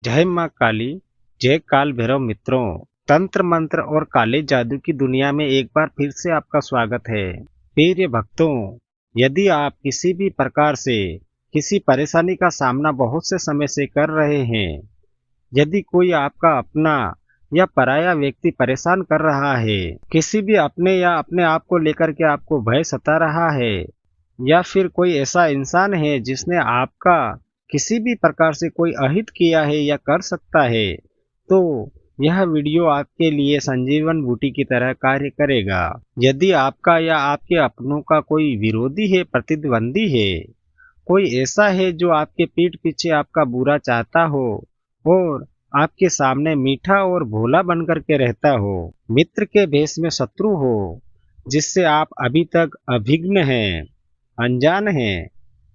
जय माँ काली। जय काल भैरव मित्रों। तंत्र मंत्र और काले जादू की दुनिया में एक बार फिर से आपका स्वागत है। प्रिय भक्तों, यदि आप किसी भी प्रकार से किसी परेशानी का सामना बहुत से समय से कर रहे हैं, यदि कोई आपका अपना या पराया व्यक्ति परेशान कर रहा है, किसी भी अपने या अपने आप को लेकर के आपको भय सता रहा है, या फिर कोई ऐसा इंसान है जिसने आपका किसी भी प्रकार से कोई अहित किया है या कर सकता है, तो यह वीडियो आपके लिए संजीवन बूटी की तरह कार्य करेगा। यदि आपका या आपके अपनों का कोई विरोधी है, प्रतिद्वंदी है, कोई ऐसा है जो आपके पीठ पीछे आपका बुरा चाहता हो और आपके सामने मीठा और भोला बनकर के रहता हो, मित्र के भेष में शत्रु हो, जिससे आप अभी तक अभिज्ञ हैं, अनजान हैं,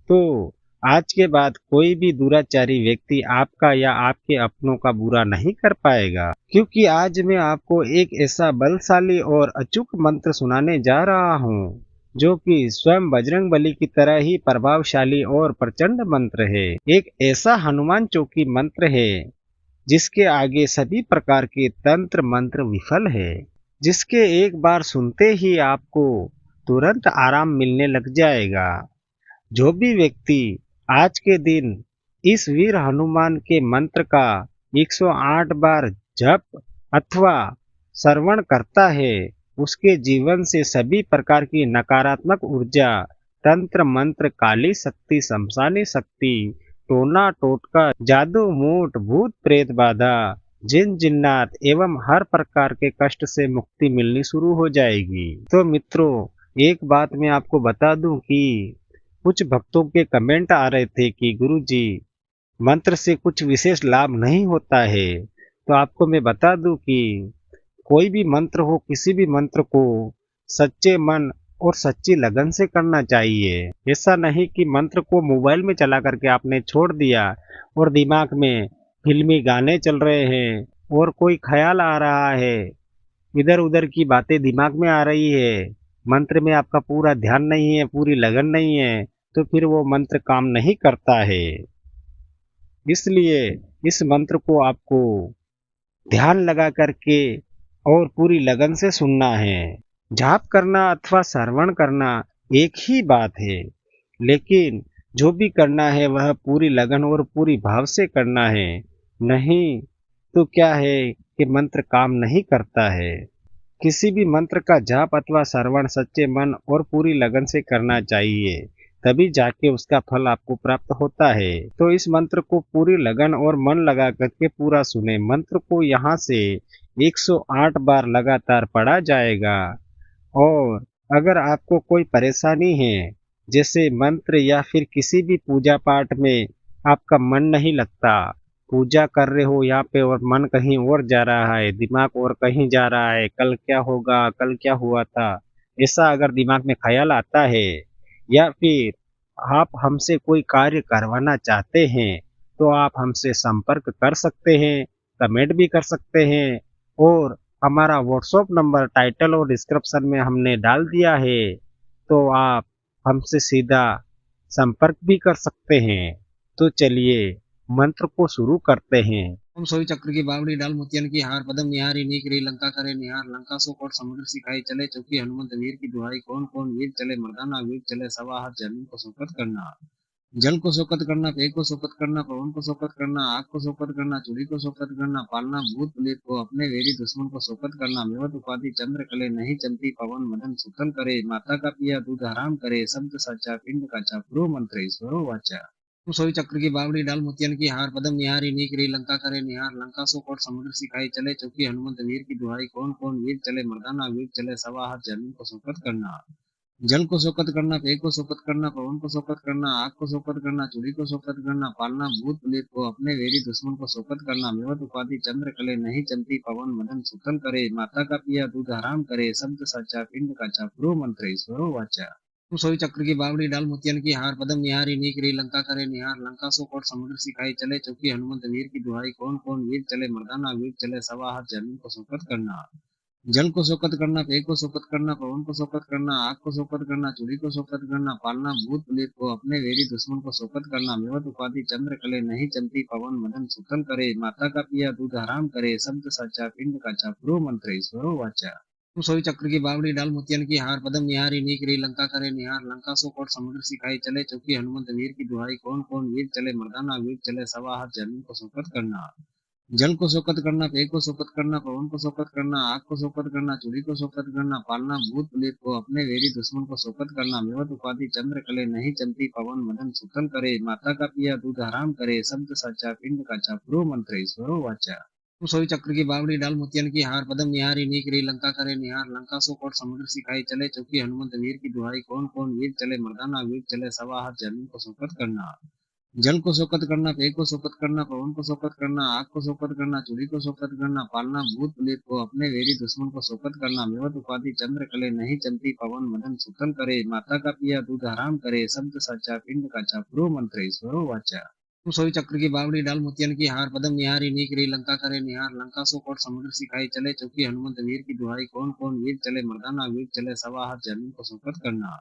तो आज के बाद कोई भी दुराचारी व्यक्ति आपका या आपके अपनों का बुरा नहीं कर पाएगा, क्योंकि आज मैं आपको एक ऐसा बलशाली और अचूक मंत्र सुनाने जा रहा हूँ जो कि स्वयं बजरंगबली की तरह ही प्रभावशाली और प्रचंड मंत्र है। एक ऐसा हनुमान चौकी मंत्र है जिसके आगे सभी प्रकार के तंत्र मंत्र विफल है, जिसके एक बार सुनते ही आपको तुरंत आराम मिलने लग जाएगा। जो भी व्यक्ति आज के दिन इस वीर हनुमान के मंत्र का 108 बार जप अथवा श्रवण करता है, उसके जीवन से सभी प्रकार की नकारात्मक ऊर्जा, तंत्र मंत्र, काली शक्ति, शमशानी शक्ति, टोना टोटका, जादू मूठ, भूत प्रेत बाधा, जिन जिन्नात एवं हर प्रकार के कष्ट से मुक्ति मिलनी शुरू हो जाएगी। तो मित्रों, एक बात मैं आपको बता दूं कि कुछ भक्तों के कमेंट आ रहे थे कि गुरुजी, मंत्र से कुछ विशेष लाभ नहीं होता है। तो आपको मैं बता दूं कि कोई भी मंत्र हो, किसी भी मंत्र को सच्चे मन और सच्ची लगन से करना चाहिए। ऐसा नहीं कि मंत्र को मोबाइल में चला करके आपने छोड़ दिया और दिमाग में फिल्मी गाने चल रहे हैं और कोई ख्याल आ रहा है, इधर उधर की बातें दिमाग में आ रही है, मंत्र में आपका पूरा ध्यान नहीं है, पूरी लगन नहीं है, तो फिर वो मंत्र काम नहीं करता है। इसलिए इस मंत्र को आपको ध्यान लगा करके और पूरी लगन से सुनना है। जाप करना अथवा श्रवण करना एक ही बात है, लेकिन जो भी करना है वह पूरी लगन और पूरी भाव से करना है। नहीं तो क्या है कि मंत्र काम नहीं करता है। किसी भी मंत्र का जाप अथवा श्रवण सच्चे मन और पूरी लगन से करना चाहिए, तभी जाके उसका फल आपको प्राप्त होता है। तो इस मंत्र को पूरी लगन और मन लगा करके पूरा सुने। मंत्र को यहाँ से 108 बार लगातार पढ़ा जाएगा। और अगर आपको कोई परेशानी है, जैसे मंत्र या फिर किसी भी पूजा पाठ में आपका मन नहीं लगता, पूजा कर रहे हो यहाँ पे और मन कहीं और जा रहा है, दिमाग और कहीं जा रहा है, कल क्या होगा, कल क्या हुआ था, ऐसा अगर दिमाग में ख्याल आता है, या फिर आप हमसे कोई कार्य करवाना चाहते हैं, तो आप हमसे संपर्क कर सकते हैं, कमेंट भी कर सकते हैं, और हमारा व्हाट्सएप नंबर टाइटल और डिस्क्रिप्शन में हमने डाल दिया है, तो आप हमसे सीधा संपर्क भी कर सकते हैं। तो चलिए मंत्र को शुरू करते हैं। ओम सोई चक्र की बावड़ी डाल मोतियन की हार पदम निहारी नीक री लंका करे निहार लंका सो कोट समुद्र सिखाई चले चौकी हनुमंत वीर की दुहाई कौन कौन वीर चले मर्दाना वीर चले सवा हाथ जमीन को शोकत करना जल को शोकत करना पेड़ को शोकत करना पवन को शोकत करना आग को शोकत करना चूड़ी को शोकत करना पालना भूत प्रेत को अपने वेरी दुश्मन को शोकत करना मेवत उपाधि चंद्र कले नहीं चलती पवन मदन सुतल करे माता का पिया दूध हराम करे शब्द साचा पिंड काचा प्रो मंत्र ईश्वरो वाचा सोई चक्र की बावड़ी डाल मोतियन की हार पदम निहारी नीक री लंका करे निहार लंका सो कोट समुद्र सिखाई चले चौकी हनुमंत वीर की दुहाई कौन कौन वीर चले मर्दाना वीर चले सवा हाथ जमीन को शोकत करना जल को शोकत करना पेड़ को शोकत करना पवन को शोकत करना आग को शोकत करना चूड़ी को शोकत करना पालना भूत प्रेत को अपने वेरी दुश्मन को शोकत करना मेवत उपाधि चंद्र कले नहीं चलती पवन मदन सुतल करे माता का पिया दूध हराम करे शब्द साचा पिंड काचा प्रो मंत्र ईश्वरो वाचा सोई चक्र की बावड़ी डाल मोतियन की हार पदम निहारी नीक री लंका करे निहार लंका सो कोट समुद्र सिखाई चले चौकी हनुमंत वीर की दुहाई कौन कौन वीर चले मर्दाना वीर चले सवा हाथ जमीन को शोकत करना जल को शोकत करना, पेय को शोकत करना, पवन को शोकत करना, आग को शोकत करना, चूड़ी को शोकत करना, पालना भूत प्रेत को, अपने वैरी दुश्मन को शोकत करना, मेवत उपाधि चंद्र कले, नहीं चमती पवन मदन सुतल करे, माता का पिया दूध हराम करे, शब्द साचा पिंड काचा, प्रो मंत्र ईश्वरो वाचा। सोई चक्र की बावड़ी डाल मोतियन की हार, पदम निहारी नीक री लंका करे निहार, लंका सो कोट समुद्र सिखाई चले, चौकी हनुमंत वीर की दुहाई, कौन कौन वीर चले, मर्दाना वीर चले, सवा हाथ जमीन को शोकत करना। जल को शोकत करना, पेय को शोकत करना, पवन को शोकत करना, आग को शोकत करना, चूड़ी को शोकत करना, पालना भूत प्रेत को, अपने वैरी दुश्मन को शोकत करना, मेवत उपाधि चंद्र कले, नहीं चमती पवन मदन सुतल करे, माता का पिया दूध हराम करे, शब्द साचा पिंड काचा, प्रो मंत्र ईश्वरो वाचा। सोई चक्र की बावड़ी डाल मोतियन की हार, पदम निहारी नीक री लंका करे निहार, लंका सो कोट समुद्र सिखाई चले, चौकी हनुमंत वीर की दुहाई, कौन कौन वीर चले, मर्दाना वीर चले, सवा हाथ जमीन को शोकत करना। जल को शोकत करना, पेय को शोकत करना, पवन को शोकत करना, आग को शोकत करना, चूड़ी को शोकत करना, पालना भूत प्रेत को, अपने वैरी दुश्मन को शोकत करना, मेवत उपाधि चंद्र कले, नहीं चमती पवन मदन सुतल करे, माता का पिया दूध हराम करे, शब्द साचा पिंड काचा, प्रो मंत्र ईश्वरो वाचा। सोई चक्र की बावड़ी डाल मोतियन की हार, पदम निहारी नीक री लंका करे निहार, लंका सो कोट समुद्र सिखाई चले, चौकी हनुमंत वीर की दुहाई, कौन कौन वीर चले, मर्दाना वीर चले, सवा हाथ जमीन को शोकत करना।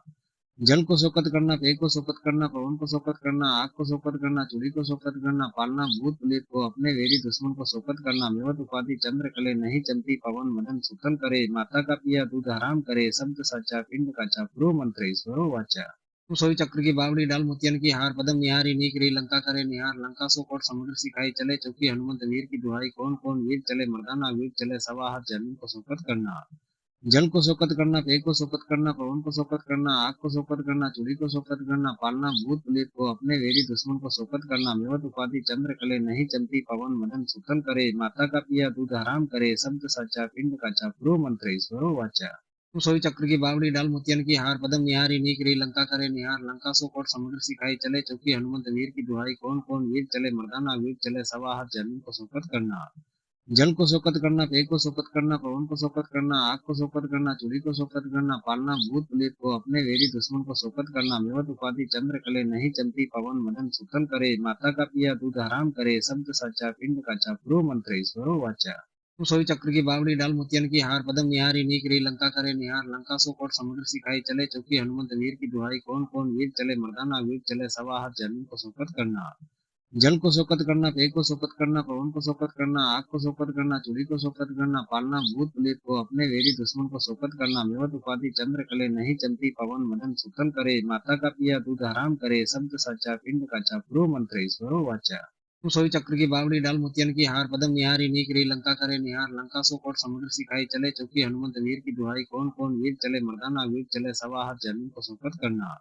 जल को शोकत करना, पेय को शोकत करना, पवन को शोकत करना, आग को शोकत करना, चूड़ी को शोकत करना, पालना भूत प्रेत को, अपने वैरी दुश्मन को शोकत करना, मेवत उपाधि चंद्र कले, नहीं चमती पवन मदन सुतल करे, माता का पिया दूध हराम करे, शब्द साचा पिंड काचा, प्रो मंत्र ईश्वरो वाचा। सोई चक्र की बावड़ी डाल मोतियन की हार, पदम निहारी नीक री लंका करे निहार, लंका सो कोट समुद्र सिखाई चले, चौकी हनुमंत वीर की दुहाई, कौन कौन वीर चले, मर्दाना वीर चले, सवा हाथ जमीन को शोकत करना। जल को शोकत करना, पेय को शोकत करना, पवन को शोकत करना, आग को शोकत करना, चूड़ी को शोकत करना, पालना भूत प्रेत को, अपने वैरी दुश्मन को शोकत करना, मेवत उपाधि चंद्र कले, नहीं चमती पवन मदन सुतल करे, माता का पिया दूध हराम करे, शब्द साचा पिंड काचा, प्रो मंत्र ईश्वरो वाचा। सोई चक्र की बावड़ी डाल मोतियन की हार, पदम निहारी नीक री लंका करे निहार, लंका सो कोट समुद्र सिखाई चले, चौकी हनुमंत वीर की दुहाई, कौन कौन वीर चले, मर्दाना वीर चले, सवा हाथ जमीन को शोकत करना। जल को शोकत करना, पेय को शोकत करना, पवन को शोकत करना, आग को शोकत करना, चूड़ी को शोकत करना, पालना भूत प्रेत को, अपने वैरी दुश्मन को शोकत करना, मेवत उपाधि चंद्र कले, नहीं चमती पवन मदन सुतल करे, माता का पिया दूध हराम करे, शब्द साचा पिंड काचा, प्रो मंत्र ईश्वरो वाचा। सोई चक्र की बावड़ी डाल मोतियन की हार, पदम निहारी नीक री लंका करे निहार, लंका सो कोट समुद्र सिखाई चले, चौकी हनुमंत वीर की दुहाई, कौन कौन वीर चले, मर्दाना वीर चले, सवा हाथ जमीन को शोकत करना। जल को शोकत करना, पेय को शोकत करना, पवन को शोकत करना, आग को शोकत करना, चूड़ी को शोकत करना, पालना भूत प्रेत को, अपने वैरी दुश्मन को शोकत करना, मेवत उपाधि चंद्र कले, नहीं चमती पवन मदन सुतल करे, माता का पिया दूध हराम करे, शब्द साचा पिंड काचा, प्रो मंत्र ईश्वरो वाचा। सोई चक्र की बावड़ी डाल मोतियन की हार, पदम निहारी नीक री लंका करे निहार, लंका सो कोट समुद्र सिखाई चले, चौकी हनुमंत वीर की दुहाई, कौन कौन वीर चले, मर्दाना वीर चले, सवा हाथ जमीन को शोकत करना।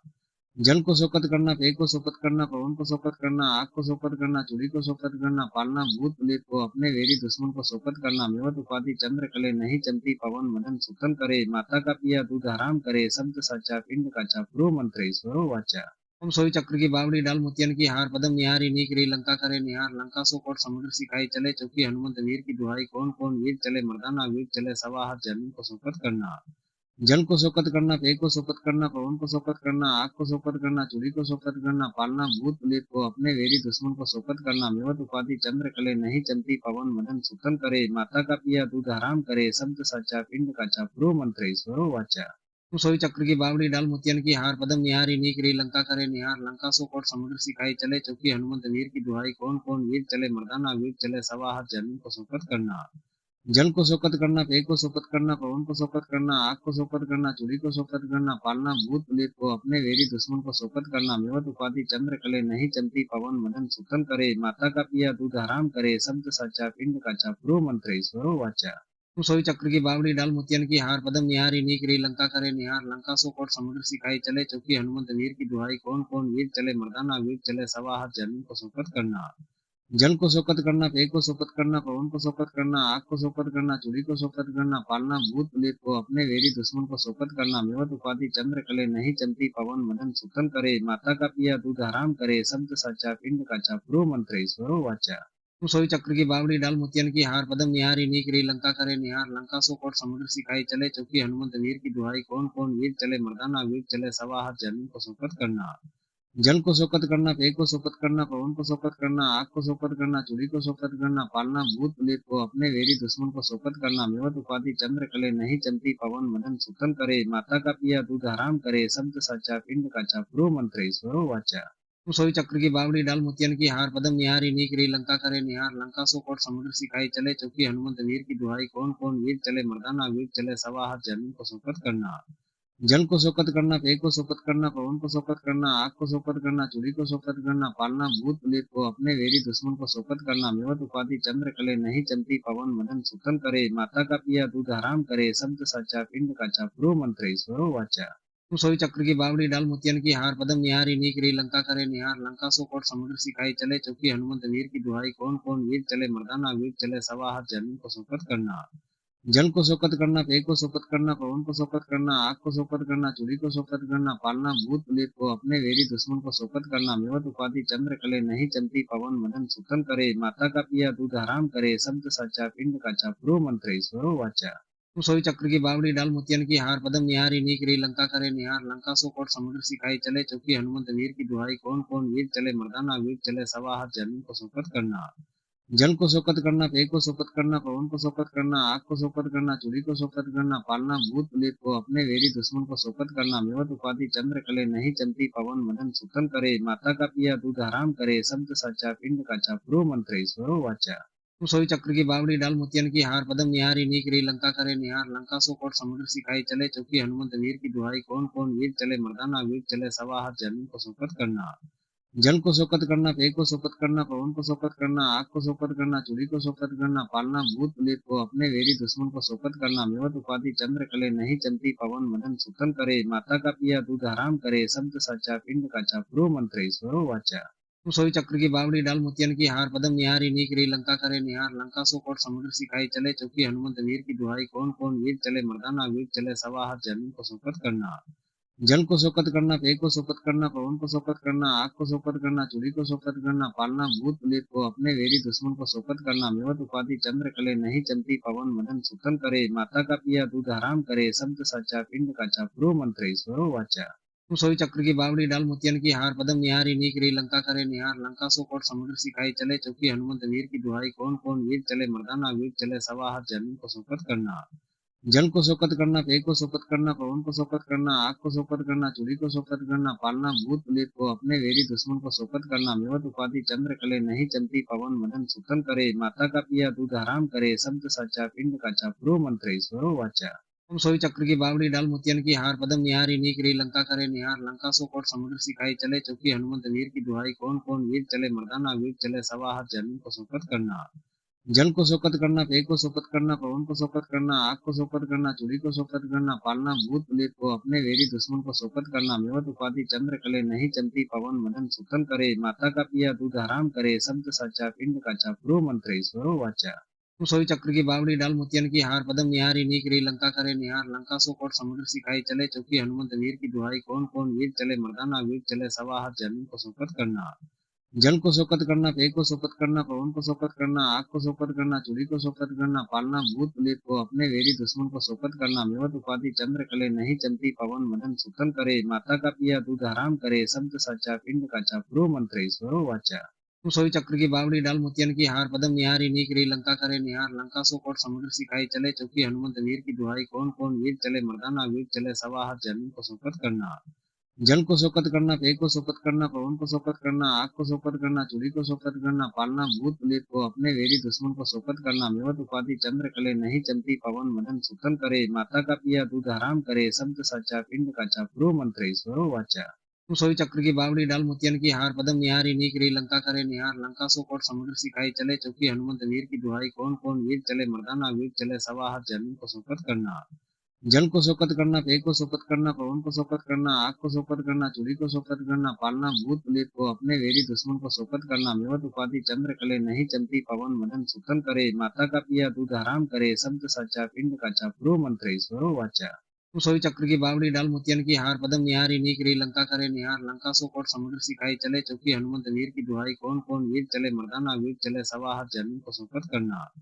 जल को शोकत करना, पेय को शोकत करना, पवन को शोकत करना, आग को शोकत करना, चूड़ी को शोकत करना, पालना भूत प्रेत को, अपने वैरी दुश्मन को शोकत करना, मेवत उपाधि चंद्र कले, नहीं चमती पवन मदन सुतल करे, माता का पिया दूध हराम करे, शब्द साचा पिंड काचा, प्रो मंत्र ईश्वरो वाचा। ओम सोई चक्र की बावड़ी डाल मोतियन की हार, पदम निहारी नीक री लंका करे निहार, लंका सो कोट समुद्र सिखाई चले, चौकी हनुमंत वीर की दुहाई, कौन कौन वीर चले, मर्दाना वीर चले, सवा हाथ जमीन को शोकत करना। जल को शोकत करना, पेय को शोकत करना, पवन को शोकत करना, आग को शोकत करना, चूड़ी को शोकत करना, पालना भूत प्रेत को, अपने वैरी दुश्मन को शोकत करना, मेवत उपाधि चंद्र कले, नहीं चमती पवन मदन सुतल करे, माता का पिया दूध हराम करे, शब्द साचा पिंड काचा, प्रो मंत्र ईश्वरो वाचा। सोई चक्र की बावड़ी डाल मोतियन की हार, पदम निहारी नीक री लंका करे निहार, लंका सो कोट समुद्र सिखाई चले, चौकी हनुमंत वीर की दुहाई, कौन कौन वीर चले, मर्दाना वीर चले, सवा हाथ जमीन को शोकत करना। जल को शोकत करना, पेय को शोकत करना, पवन को शोकत करना, आग को शोकत करना, चूड़ी को शोकत करना, पालना भूत प्रेत को, अपने वैरी दुश्मन को शोकत करना, मेवत उपाधि चंद्र कले, नहीं चमती पवन मदन सुतल करे, माता का पिया दूध हराम करे, शब्द साचा पिंड काचा, प्रो मंत्र ईश्वरो वाचा। सोई चक्र की बावड़ी डाल मोतियन की हार, पदम निहारी नीक री लंका करे निहार, लंका सो कोट समुद्र सिखाई चले, चौकी हनुमंत वीर की दुहाई, कौन कौन वीर चले, मर्दाना वीर चले, सवा हाथ जमीन को शोकत करना। जल को शोकत करना, पेय को शोकत करना, पवन को शोकत करना, आग को शोकत करना, चूड़ी को शोकत करना, पालना भूत प्रेत को, अपने वैरी दुश्मन को शोकत करना, मेवत उपाधि चंद्र कले, नहीं चमती पवन मदन सुतल करे, माता का पिया दूध हराम करे, शब्द साचा पिंड काचा, प्रो मंत्र ईश्वरो वाचा। सोई चक्र की बावड़ी डाल मोतियन की हार, पदम निहारी नीक री लंका करे निहार, लंका सो कोट समुद्र सिखाई चले, चौकी हनुमंत वीर की दुहाई, कौन कौन वीर चले, मर्दाना वीर चले, सवा हाथ जमीन को शोकत करना। जल को शोकत करना, पेय को शोकत करना, पवन को शोकत करना, आग को शोकत करना, चूड़ी को शोकत करना, पालना भूत प्रेत को, अपने वैरी दुश्मन को शोकत करना, मेवत उपाधि चंद्र कले, नहीं चमती पवन मदन सुतल करे, माता का पिया दूध हराम करे, शब्द साचा पिंड काचा, प्रो मंत्र ईश्वरो वाचा। सोई चक्र की बावड़ी डाल मोतियन की हार, पदम निहारी नीकरी, लंका करे निहार, लंका सो कोट समुद्र सिखाई, चले चौकी हनुमंत वीर की दुहाई, कौन कौन वीर चले मर्दाना, वीर चले सवा हाथ, जमीन को शोकत करना। जल को शोकत करना, पेय को शोकत करना, पवन को शोकत करना, आग को शोकत करना, चूड़ी को शोकत करना, पालना भूत प्रेत को, अपने वैरी दुश्मन को शोकत करना, मेवत उपाधि चंद्र कले, नहीं चमती पवन मदन सुतल करे, माता का पिया दूध हराम करे, शब्द साचा पिंड काचा, प्रो मंत्र ईश्वरो वाचा। सोई चक्र की बावड़ी डाल मोतियन की हार, पदम निहारी नीकरी, लंका करे निहार, लंका सो कोट समुद्र सिखाई, चले चौकी हनुमंत वीर की दुहाई, कौन कौन वीर चले मर्दाना, वीर चले सवा हाथ, जमीन को शोकत करना। जल को शोकत करना, पेय को शोकत करना, पवन को शोकत करना, आग को शोकत करना, चूड़ी को शोकत करना, पालना भूत प्रेत को, अपने वैरी दुश्मन को शोकत करना, मेवत उपाधि चंद्र कले, नहीं चमती पवन मदन सुतल करे, माता का पिया दूध हराम करे, शब्द साचा पिंड काचा, प्रो मंत्र ईश्वरो वाचा। सोई चक्र की बावड़ी डाल मोतियन की हार, पदम निहारी नीकरी, लंका करे निहार, लंका सो कोट समुद्र सिखाई, चले चौकी हनुमंत वीर की दुहाई, कौन कौन वीर चले मर्दाना, वीर चले सवा हाथ, जमीन को शोकत करना। जल को शोकत करना, पेय को शोकत करना, पवन को शोकत करना, आग को शोकत करना, चूड़ी को शोकत करना, पालना भूत प्रेत को, अपने वैरी दुश्मन को शोकत करना, मेवत उपाधि चंद्र कले, नहीं चमती पवन मदन सुतल करे, माता का पिया दूध हराम करे, शब्द साचा पिंड काचा, प्रो मंत्र ईश्वरो वाचा। सोई चक्र की बावड़ी डाल मोतियन की हार, पदम निहारी नीकरी, लंका करे निहार, लंका सो कोट समुद्र सिखाई, चले चौकी हनुमंत वीर की दुहाई, कौन कौन वीर चले मर्दाना, वीर चले सवा हाथ, जमीन को शोकत करना। जल को शोकत करना, पेय को शोकत करना, पवन को शोकत करना, आग को शोकत करना, चूड़ी को शोकत करना, पालना भूत प्रेत को, अपने वैरी दुश्मन को शोकत करना, मेवत उपाधि चंद्र कले, नहीं चमती पवन मदन सुतल करे, माता का पिया दूध हराम करे, शब्द साचा पिंड काचा, प्रो मंत्र ईश्वरो वाचा। सोई चक्र की बावड़ी डाल मोतियन की हार, पदम निहारी नीकरी, लंका करे निहार, लंका सो कोट समुद्र सिखाई, चले चौकी हनुमंत वीर की दुहाई, कौन कौन वीर चले मर्दाना, वीर चले सवा हाथ, जमीन को शोकत करना। जल को शोकत करना, पेय को शोकत करना, पवन को शोकत करना, आग को शोकत करना, चूड़ी को शोकत करना, पालना भूत प्रेत को, अपने वैरी दुश्मन को शोकत करना, मेवत उपाधि चंद्र कले, नहीं चमती पवन मदन सुतल करे, माता का पिया दूध हराम करे, शब्द साचा पिंड काचा, प्रो मंत्र ईश्वरो वाचा। सोई चक्र की बावड़ी डाल मोतियन की हार, पदम निहारी नीकरी, लंका करे निहार, लंका सो कोट समुद्र सिखाई, चले चौकी हनुमंत वीर की दुहाई, कौन कौन वीर चले मर्दाना, वीर चले सवा हाथ, जमीन को शोकत करना। जल को शोकत करना, पेय को शोकत करना, पवन को शोकत करना, आग को शोकत करना, चूड़ी को शोकत करना, पालना भूत प्रेत को, अपने वैरी दुश्मन को शोकत करना, मेवत उपाधि चंद्र कले, नहीं चमती पवन मदन सुतल करे, माता का पिया दूध हराम करे, शब्द साचा पिंड काचा, प्रो मंत्र ईश्वरो वाचा। सोई चक्र की बावड़ी डाल मोतियन की हार, पदम निहारी नीकरी, लंका करे निहार, लंका सो कोट समुद्र सिखाई, चले चौकी हनुमंत वीर की दुहाई, कौन कौन वीर चले मर्दाना, वीर चले सवा हाथ, जमीन को शोकत करना। जल को शोकत करना, पेय को शोकत करना, पवन को शोकत करना, आग को शोकत करना, चूड़ी को शोकत करना, पालना भूत प्रेत को, अपने वैरी दुश्मन को शोकत करना, मेवत उपाधि चंद्र कले, नहीं चमती पवन मदन सुतल करे, माता का पिया दूध हराम करे, शब्द साचा पिंड काचा, प्रो मंत्र ईश्वरो वाचा। सोई चक्र की बावड़ी डाल मोतियन की हार, पदम निहारी नीकरी, लंका करे निहार, लंका सो कोट समुद्र सिखाई, चले चौकी हनुमंत वीर की दुहाई, कौन कौन वीर चले मर्दाना, वीर चले सवा हाथ, जमीन को शोकत करना। जल को शोकत करना, पेय को शोकत करना, पवन को शोकत करना, आग को शोकत करना, चूड़ी को शोकत करना, पालना भूत प्रेत को, अपने वैरी दुश्मन को शोकत करना, मेवत उपाधि चंद्र कले, नहीं चमती पवन मदन सुतल करे, माता का पिया दूध हराम करे, शब्द साचा पिंड काचा, प्रो मंत्र ईश्वरो वाचा। सोई चक्र की बावड़ी डाल मोतियन की हार, पदम निहारी नीकरी, लंका करे निहार, लंका सो कोट समुद्र सिखाई, चले चौकी हनुमंत वीर की दुहाई, कौन कौन वीर चले मर्दाना, वीर चले सवा हाथ, जमीन को शोकत करना। जल को शोकत करना, पेय को शोकत करना, पवन को शोकत करना, आग को शोकत करना, चूड़ी को शोकत करना, पालना भूत प्रेत को, अपने वैरी दुश्मन को शोकत करना, मेवत उपाधि चंद्र कले, नहीं चमती पवन मदन सुतल करे, माता का पिया दूध हराम करे, शब्द साचा पिंड काचा, प्रो मंत्र ईश्वरो वाचा। सोई चक्र की बावड़ी डाल मोतियन की हार, पदम निहारी नीकरी, लंका करे निहार, लंका सो कोट समुद्र सिखाई, चले चौकी हनुमंत वीर की दुहाई, कौन कौन वीर चले मर्दाना, वीर चले सवा हाथ, जमीन को शोकत करना। जल को शोकत करना, पेय को शोकत करना, पवन को शोकत करना, आग को शोकत करना, चूड़ी को शोकत करना, पालना भूत प्रेत को, अपने वैरी दुश्मन को शोकत करना, मेवत उपाधि चंद्र कले, नहीं चमती पवन मदन सुतल करे, माता का पिया दूध हराम करे, शब्द साचा पिंड काचा, प्रो मंत्र ईश्वरो वाचा। सोई चक्र की बावड़ी डाल मोतियन की हार, पदम निहारी नीकरी, लंका करे निहार, लंका सो कोट समुद्र सिखाई, चले चौकी हनुमंत वीर की दुहाई, कौन कौन वीर चले मर्दाना, वीर चले सवा हाथ, जमीन को शोकत करना।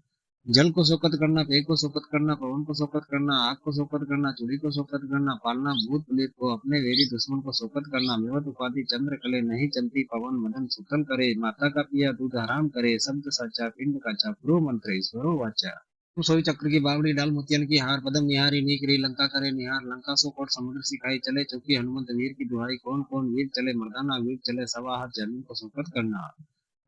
जल को शोकत करना, पेय को शोकत करना, पवन को शोकत करना, आग को शोकत करना, चूड़ी को शोकत करना, पालना भूत प्रेत को, अपने वैरी दुश्मन को शोकत करना, मेवत उपाधि चंद्र कले, नहीं चमती पवन मदन सुतल करे, माता का पिया दूध हराम करे, शब्द साचा पिंड काचा, प्रो मंत्र ईश्वरो वाचा। सोई चक्र की बावड़ी डाल मोतियन की हार, पदम निहारी नीकरी, लंका करे निहार, लंका सो कोट समुद्र सिखाई चले, चौकी हनुमंत वीर की दुहाई, कौन कौन वीर चले, मर्दाना वीर चले, सवा हाथ जमीन को शोकत करना।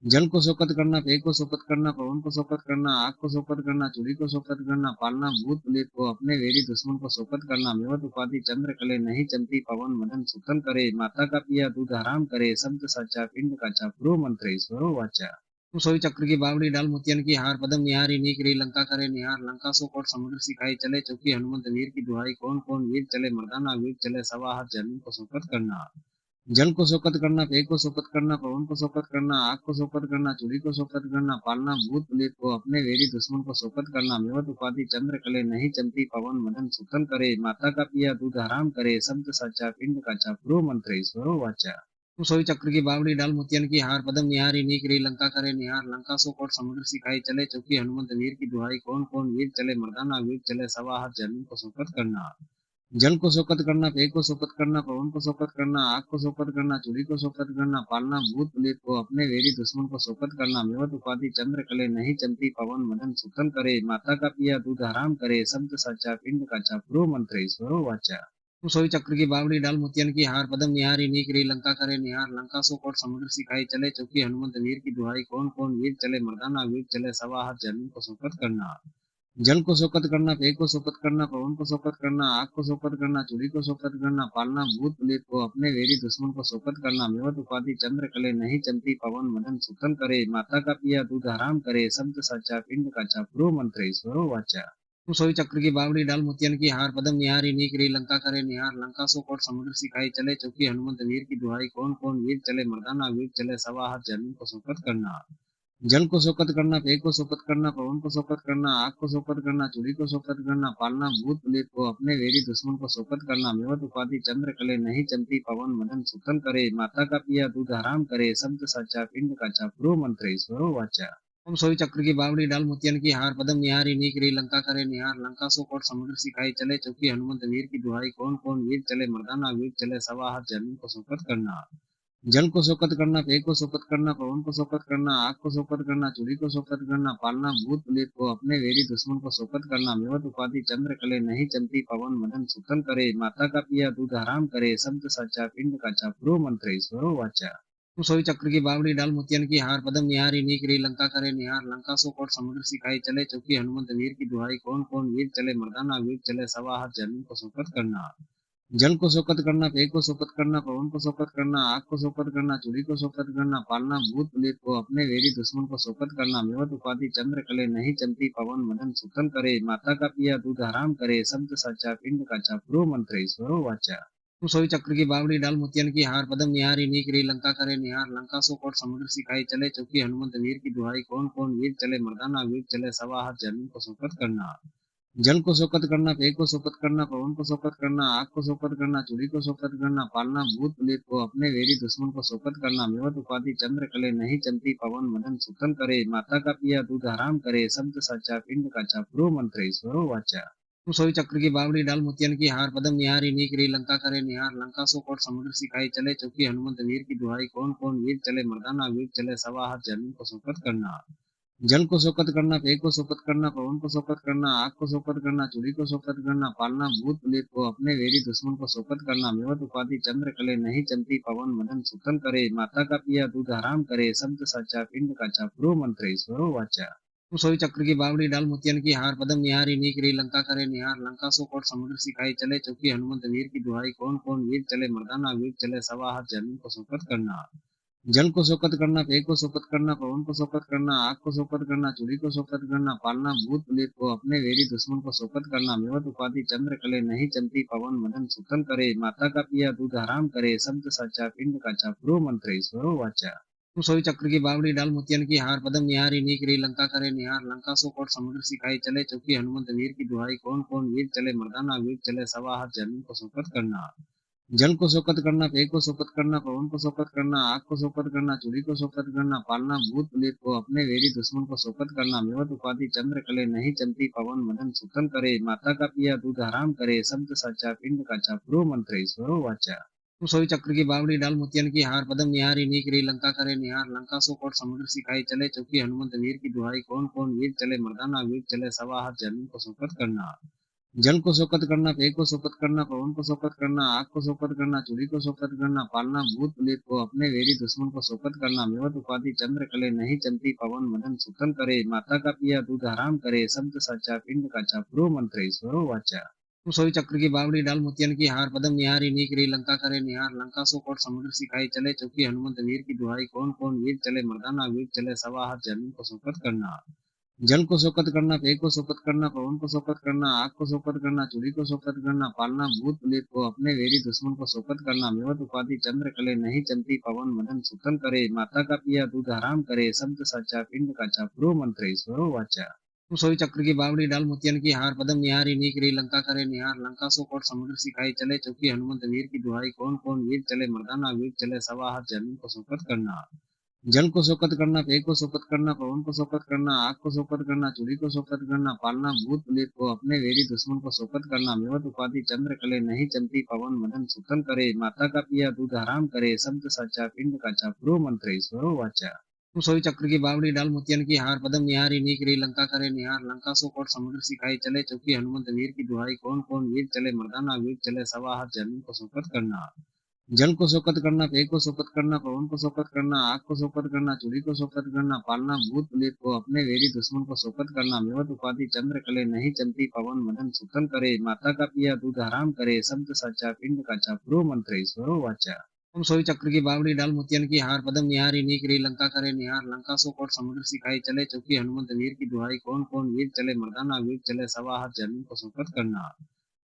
जल को शोकत करना, पेय को शोकत करना, पवन को शोकत करना, आग को शोकत करना, चूड़ी को शोकत करना, पालना भूत प्रेत को, अपने वैरी दुश्मन को शोकत करना, मेवत उपाधि चंद्र कले, नहीं चमती पवन मदन सुतल करे, माता का पिया दूध हराम करे, शब्द साचा पिंड काचा, प्रो मंत्र ईश्वरो वाचा। सोई चक्र की बावड़ी डाल मोतियन की हार, पदम निहारी नीकरी, लंका करे निहार, लंका सो कोट समुद्र सिखाई चले, चौकी हनुमंत वीर की दुहाई, कौन कौन वीर चले, मर्दाना वीर चले, सवा हाथ जमीन को शोकत करना। जल को शोकत करना, पेय को शोकत करना, पवन को शोकत करना, आग को शोकत करना, चूड़ी को शोकत करना, पालना भूत प्रेत को, अपने वैरी दुश्मन को शोकत करना, मेवत उपाधि चंद्र कले, नहीं चमती पवन मदन सुतल करे, माता का पिया दूध हराम करे, शब्द साचा पिंड काचा, प्रो मंत्र ईश्वरो वाचा। सोई चक्र की बावड़ी डाल मोतियन की हार, पदम निहारी नीकरी, लंका करे निहार, लंका सो कोट समुद्र सिखाई चले, चौकी हनुमंत वीर की दुहाई, कौन कौन वीर चले, मर्दाना वीर चले, सवा हाथ जमीन को शोकत करना। जल को शोकत करना, पेय को शोकत करना, पवन को शोकत करना, आग को शोकत करना, चूड़ी को शोकत करना, पालना भूत प्रेत को, अपने वैरी दुश्मन को शोकत करना, मेवत उपाधि चंद्र कले, नहीं चमती पवन मदन सुतल करे, माता का पिया दूध हराम करे, शब्द साचा पिंड काचा, प्रो मंत्र ईश्वरो वाचा। सोई चक्र की बावड़ी डाल मोतियन की हार, पदम निहारी नीकरी, लंका करे निहार, लंका सो कोट समुद्र सिखाई चले, चौकी हनुमंत वीर की दुहाई, कौन कौन वीर चले, मर्दाना वीर चले, सवा हाथ जमीन को शोकत करना। जल को शोकत करना, पेय को शोकत करना, पवन को शोकत करना, आग को शोकत करना, चूड़ी को शोकत करना, पालना भूत प्रेत को, अपने वैरी दुश्मन को शोकत करना, मेवत उपाधि चंद्र कले, नहीं चमती पवन मदन सुतल करे, माता का पिया दूध हराम करे, शब्द साचा पिंड काचा, प्रो मंत्र ईश्वरो वाचा। सोई चक्र की बावड़ी डाल मोतियन की हार, पदम निहारी नीकरी, लंका करे निहार, लंका सो कोट समुद्र सिखाई चले, चौकी हनुमंत वीर की दुहाई, कौन कौन वीर चले, मर्दाना वीर चले, सवा हाथ जमीन को शोकत करना। जल को शोकत करना, पेय को शोकत करना, पवन को शोकत करना, आग को शोकत करना, चूड़ी को शोकत करना, पालना भूत प्रेत को, अपने वैरी दुश्मन को शोकत करना, मेवत उपाधि चंद्र कले, नहीं चमती पवन मदन सुतल करे, माता का पिया दूध हराम करे, शब्द साचा पिंड काचा, प्रो मंत्र ईश्वरो वाचा। ओम सोई चक्र की बावड़ी डाल मोतियन की हार, पदम निहारी नीकरी, लंका करे निहार, लंका सो कोट समुद्र सिखाई चले, चौकी हनुमंत वीर की दुहाई, कौन कौन वीर चले, मर्दाना वीर चले, सवा हाथ जमीन को शोकत करना। जल को शोकत करना, पेय को शोकत करना, पवन को शोकत करना, आग को शोकत करना, चूड़ी को शोकत करना, पालना भूत प्रेत को, अपने वैरी दुश्मन को शोकत करना, मेवत उपाधि चंद्र कले, नहीं चमती पवन मदन सुतल करे, माता का पिया दूध हराम करे, शब्द साचा पिंड काचा, प्रो मंत्र ईश्वरो वाचा। सोई चक्र की बावड़ी डाल मोतियन की हार, पदम निहारी नीकरी, लंका करे निहार, लंका सो कोट समुद्र सिखाई चले, चौकी हनुमंत वीर की दुहाई, कौन कौन वीर चले, मर्दाना वीर चले, सवा हाथ जमीन को शोकत करना। जल को शोकत करना, पेय को शोकत करना, पवन को शोकत करना, आग को शोकत करना, चूड़ी को शोकत करना, पालना भूत प्रेत को, अपने वैरी दुश्मन को शोकत करना, मेवत उपाधि चंद्र कले, नहीं चमती पवन मदन सुतल करे, माता का पिया दूध हराम करे, शब्द साचा पिंड काचा, प्रो मंत्र ईश्वरो वाचा। सोई चक्र की बावड़ी डाल मोतियन की हार, पदम निहारी नीकरी, लंका करे निहार, लंका सो कोट समुद्र सिखाई चले, चौकी हनुमंत वीर की दुहाई, कौन कौन वीर चले, मर्दाना वीर चले, सवा हाथ जमीन को शोकत करना। जल को शोकत करना, पेय को शोकत करना, पवन को शोकत करना, आग को शोकत करना, चूड़ी को शोकत करना, पालना भूत प्रेत को, अपने वैरी दुश्मन को शोकत करना, मेवत उपाधि चंद्र कले, नहीं चमती पवन मदन सुतल करे, माता का पिया दूध हराम करे, शब्द साचा पिंड काचा, प्रो मंत्र ईश्वरो वाचा। सोई चक्र की बावड़ी डाल मोतियन की हार, पदम निहारी नीकरी, लंका करे निहार, लंका सो कोट समुद्र सिखाई चले, चौकी हनुमंत वीर की दुहाई, कौन कौन वीर चले, मर्दाना वीर चले, सवा हाथ जमीन को शोकत करना। जल को शोकत करना, पेय को शोकत करना, पवन को शोकत करना, आग को शोकत करना, चूड़ी को शोकत करना, पालना भूत प्रेत को, अपने वैरी दुश्मन को शोकत करना, मेवत उपाधि चंद्र कले, नहीं चमती पवन मदन सुतल करे, माता का पिया दूध हराम करे, शब्द साचा पिंड काचा, प्रो मंत्र ईश्वरो वाचा। सोई चक्र की बावड़ी डाल मोतियन की हार, पदम निहारी नीकरी, लंका करे निहार, लंका सो कोट समुद्र सिखाई चले, चौकी हनुमंत वीर की दुहाई, कौन कौन वीर चले, मर्दाना वीर चले, सवा हाथ जमीन को शोकत करना। जल को शोकत करना, पेय को शोकत करना, पवन को शोकत करना, आग को शोकत करना, चूड़ी को शोकत करना, पालना भूत प्रेत को, अपने वैरी दुश्मन को शोकत करना, मेवत उपाधि चंद्र कले, नहीं चमती पवन मदन सुतल करे, माता का पिया दूध हराम करे, शब्द साचा पिंड काचा, प्रो मंत्र ईश्वरो वाचा। सोई चक्र की बावड़ी डाल मोतियन की हार, पदम निहारी नीकरी, लंका करे निहार, लंका सो कोट समुद्र सिखाई चले, चौकी हनुमंत वीर की दुहाई, कौन कौन वीर चले, मर्दाना वीर चले, सवा हाथ जमीन को शोकत करना। जल को शोकत करना, पेय को शोकत करना, पवन को शोकत करना, आग को शोकत करना, चूड़ी को शोकत करना, पालना भूत प्रेत को, अपने वैरी दुश्मन को शोकत करना, मेवत उपाधि चंद्र कले, नहीं चलती पवन मदन सुतल करे, माता का पिया दूध हराम करे, शब्द साचा पिंड काचा, प्रो मंत्र ईश्वरो वाचा। सोई चक्र की बावड़ी डाल मोतियन की हार, पदम निहारी नीक री लंका करे निहार, लंका सो कोट समुद्र सिखाई चले, चौकी हनुमंत वीर की दुहाई, कौन कौन वीर चले मर्दाना, वीर चले सवा हाथ, जमीन को शोकत करना। जल को शोकत करना, पेय को शोकत करना, पवन को शोकत करना, आग को शोकत करना, चूड़ी को शोकत करना, पालना भूत प्रेत को, अपने वैरी दुश्मन को शोकत करना, मेवत उपाधि चंद्र कले, नहीं चलती पवन मदन सुतल करे, माता का पिया दूध हराम करे, शब्द साचा पिंड काचा, प्रो मंत्र ईश्वरो वाचा। सोई चक्र की बावड़ी डाल मोतियन की हार, पदम निहारी नीक री लंका करे निहार, लंका सो कोट समुद्र सिखाई चले, चौकी हनुमंत वीर की दुहाई, कौन कौन वीर चले मर्दाना, वीर चले सवा हाथ, जमीन को शोकत करना। जल को शोकत करना, पेय को शोकत करना, पवन को शोकत करना, आग को शोकत करना, चूड़ी को शोकत करना, पालना भूत प्रेत को, अपने वैरी दुश्मन को शोकत करना, मेवत उपाधि चंद्र कले, नहीं चलती पवन मदन सुतल करे, माता का पिया दूध हराम करे, शब्द साचा पिंड काचा, प्रो मंत्र ईश्वरो वाचा। सोई चक्र की बावड़ी डाल मोतियन की हार, पदम निहारी नीक री लंका करे निहार, लंका सो कोट समुद्र सिखाई चले, चौकी हनुमंत वीर की दुहाई, कौन कौन वीर चले मर्दाना, वीर चले सवा हाथ, जमीन को शोकत करना। जल को शोकत करना, पेय को शोकत करना, पवन को शोकत करना, आग को शोकत करना, चूड़ी को शोकत करना, पालना भूत प्रेत को, अपने वैरी दुश्मन को शोकत करना, मेवत उपाधि चंद्र कले, नहीं चलती पवन मदन सुतल करे, माता का पिया दूध हराम करे, शब्द साचा पिंड काचा, प्रो मंत्र ईश्वरो वाचा। सोई चक्र की बावड़ी डाल मोतियन की हार, पदम निहारी नीक री लंका करे निहार, लंका सो कोट समुद्र सिखाई चले, चौकी हनुमंत वीर की दुहाई, कौन कौन वीर चले मर्दाना, वीर चले सवा हाथ, जमीन को शोकत करना। जल को शोकत करना, पेय को शोकत करना, पवन को शोकत करना, आग को शोकत करना, चूड़ी को शोकत करना, पालना भूत प्रेत को, अपने वैरी दुश्मन को शोकत करना, मेवत उपाधि चंद्र कले, नहीं चलती पवन मदन सुतल करे, माता का पिया दूध हराम करे, शब्द साचा पिंड काचा, प्रो मंत्र ईश्वरो वाचा। सोई चक्र की बावड़ी डाल मोतियन की हार, पदम निहारी नीक री लंका करे निहार, लंका सो कोट समुद्र सिखाई चले, चौकी हनुमंत वीर की दुहाई, कौन कौन वीर चले मर्दाना, वीर चले सवा हाथ, जमीन को शोकत करना।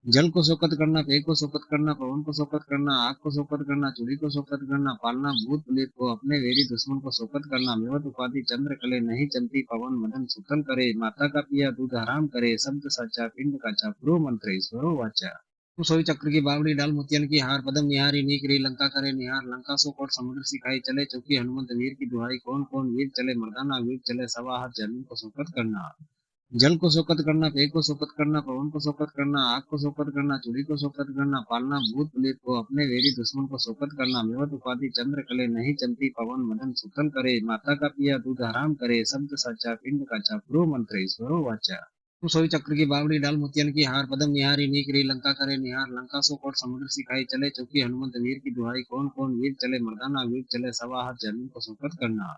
जल को शोकत करना, पेय को शोकत करना, पवन को शोकत करना, आग को शोकत करना, चूड़ी को शोकत करना, पालना भूत प्रेत को, अपने वैरी दुश्मन को शोकत करना, मेवत उपाधि चंद्र कले, नहीं चलती पवन मदन सुतल करे, माता का पिया दूध हराम करे, शब्द साचा पिंड काचा, प्रो मंत्र ईश्वरो वाचा। सोई चक्र की बावड़ी डाल मोतियन की हार, पदम निहारी नीक री लंका करे निहार, लंका सो कोट समुद्र सिखाई चले, चौकी हनुमंत वीर की दुहाई, कौन कौन वीर चले मर्दाना, वीर चले सवा हाथ, जमीन को शोकत करना। जल को शोकत करना, पेय को शोकत करना, पवन को शोकत करना, आग को शोकत करना, चूड़ी को शोकत करना, पालना भूत प्रेत को, अपने वैरी दुश्मन को शोकत करना, मेवत उपाधि चंद्र कले, नहीं चलती पवन मदन सुतल करे, माता का पिया दूध हराम करे, शब्द साचा पिंड काचा, प्रो मंत्र ईश्वरो वाचा। सोई चक्र की बावड़ी डाल मोतियन की हार, पदम निहारी नीक री लंका करे निहार, लंका सो कोट समुद्र सिखाई चले, चौकी हनुमंत वीर की दुहाई, कौन कौन वीर चले मर्दाना, वीर चले सवा हाथ, जमीन को शोकत करना।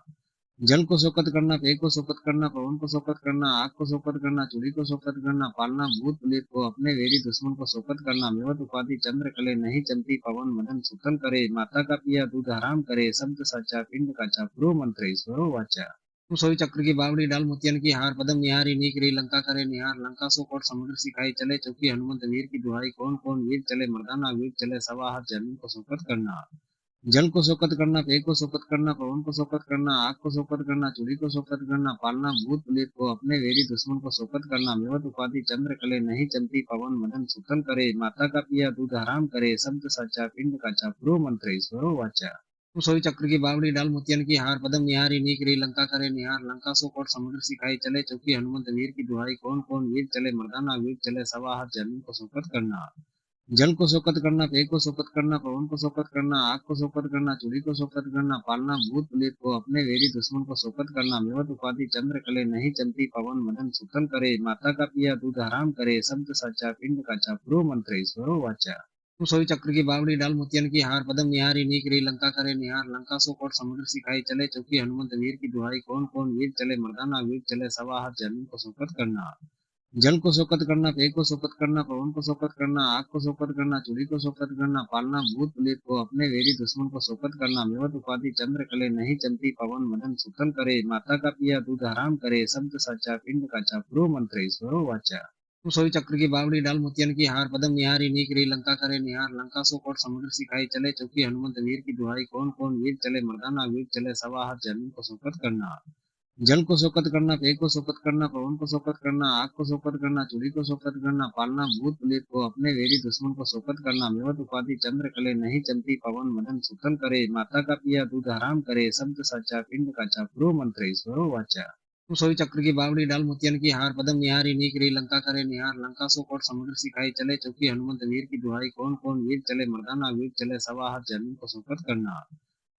जल को शोकत करना, पेय को शोकत करना, पवन को शोकत करना, आग को शोकत करना, चूड़ी को शोकत करना, पालना भूत प्रेत को, अपने वैरी दुश्मन को शोकत करना, मेवत उपाधि चंद्र कले, नहीं चलती पवन मदन सुतल करे, माता का पिया दूध हराम करे, शब्द साचा पिंड काचा, प्रो मंत्र ईश्वरो वाचा। सोई चक्र की बावड़ी डाल मोतियन की हार, पदम निहारी नीक री लंका करे निहार, लंका सो कोट समुद्र सिखाई चले, चौकी हनुमंत वीर की दुहाई, कौन कौन वीर चले मर्दाना, वीर चले सवा हाथ, जमीन को शोकत करना। जल को शोकत करना, पेय को शोकत करना, पवन को शोकत करना, आग को शोकत करना, चूड़ी को शोकत करना, पालना भूत प्रेत को, अपने वैरी दुश्मन को शोकत करना, मेवत उपाधि चंद्र कले, नहीं चलती पवन मदन सुतल करे, माता का पिया दूध हराम करे, शब्द साचा पिंड काचा, प्रो मंत्र ईश्वरो वाचा। सोई चक्र की बावड़ी डाल मोतियन की हार, पदम निहारी नीक री लंका करे निहार, लंका सो कोट समुद्र सिखाई चले, चौकी हनुमंत वीर की दुहाई, कौन कौन वीर चले मर्दाना, वीर चले सवा हाथ, जमीन को शोकत करना। जल को शोकत करना, पेय को शोकत करना, पवन को शोकत करना, आग को शोकत करना, चूड़ी को शोकत करना, पालना भूत प्रेत को, अपने वैरी दुश्मन को शोकत करना, मेवत उपाधि चंद्र कले, नहीं चलती पवन मदन सुतल करे, माता का पिया दूध हराम करे, शब्द साचा पिंड काचा, प्रो मंत्र ईश्वरो वाचा। सोई चक्र की बावड़ी डाल मोतियन की हार, पदम निहारी नीक री लंका करे निहार, लंका सो कोट समुद्र सिखाई चले, चौकी हनुमंत वीर की दुहाई, कौन कौन वीर चले मर्दाना, वीर चले सवा हाथ, जमीन को शोकत करना। जल को शोकत करना, पेय को शोकत करना, पवन को शोकत करना, आग को शोकत करना, चूड़ी को शोकत करना, पालना भूत प्रेत को, अपने वैरी दुश्मन को शोकत करना, मेवत उपाधि चंद्र कले, नहीं चलती पवन मदन सुतल करे, माता का पिया दूध हराम करे, शब्द साचा पिंड काचा, प्रो मंत्र ईश्वरो वाचा। सोई चक्र की बावड़ी डाल मोतियन की हार, पदम निहारी नीक री लंका करे निहार, लंका सो कोट समुद्र सिखाई चले, चौकी हनुमंत वीर की दुहाई, कौन कौन वीर चले मर्दाना, वीर चले सवा हाथ, जमीन को शोकत करना। जल को शोकत करना, पेय को शोकत करना, पवन को शोकत करना, आग को शोकत करना, चूड़ी को शोकत करना, पालना भूत प्रेत को, अपने वैरी दुश्मन को शोकत करना, मेवत उपाधि चंद्र कले, नहीं चमती पवन मदन सुतल करे, माता का पिया दूध हराम करे, शब्द साचा पिंड काचा, प्रो मंत्र ईश्वरो वाचा। सोई चक्र की बावड़ी डाल मोतियन की हार, पदम निहारी नीक री लंका करे निहार, लंका सो कोट समुद्र सिखाई चले, चौकी हनुमंत वीर की दुहाई, कौन कौन वीर चले मर्दाना, वीर चले सवा हाथ जमीन को शोकत करना।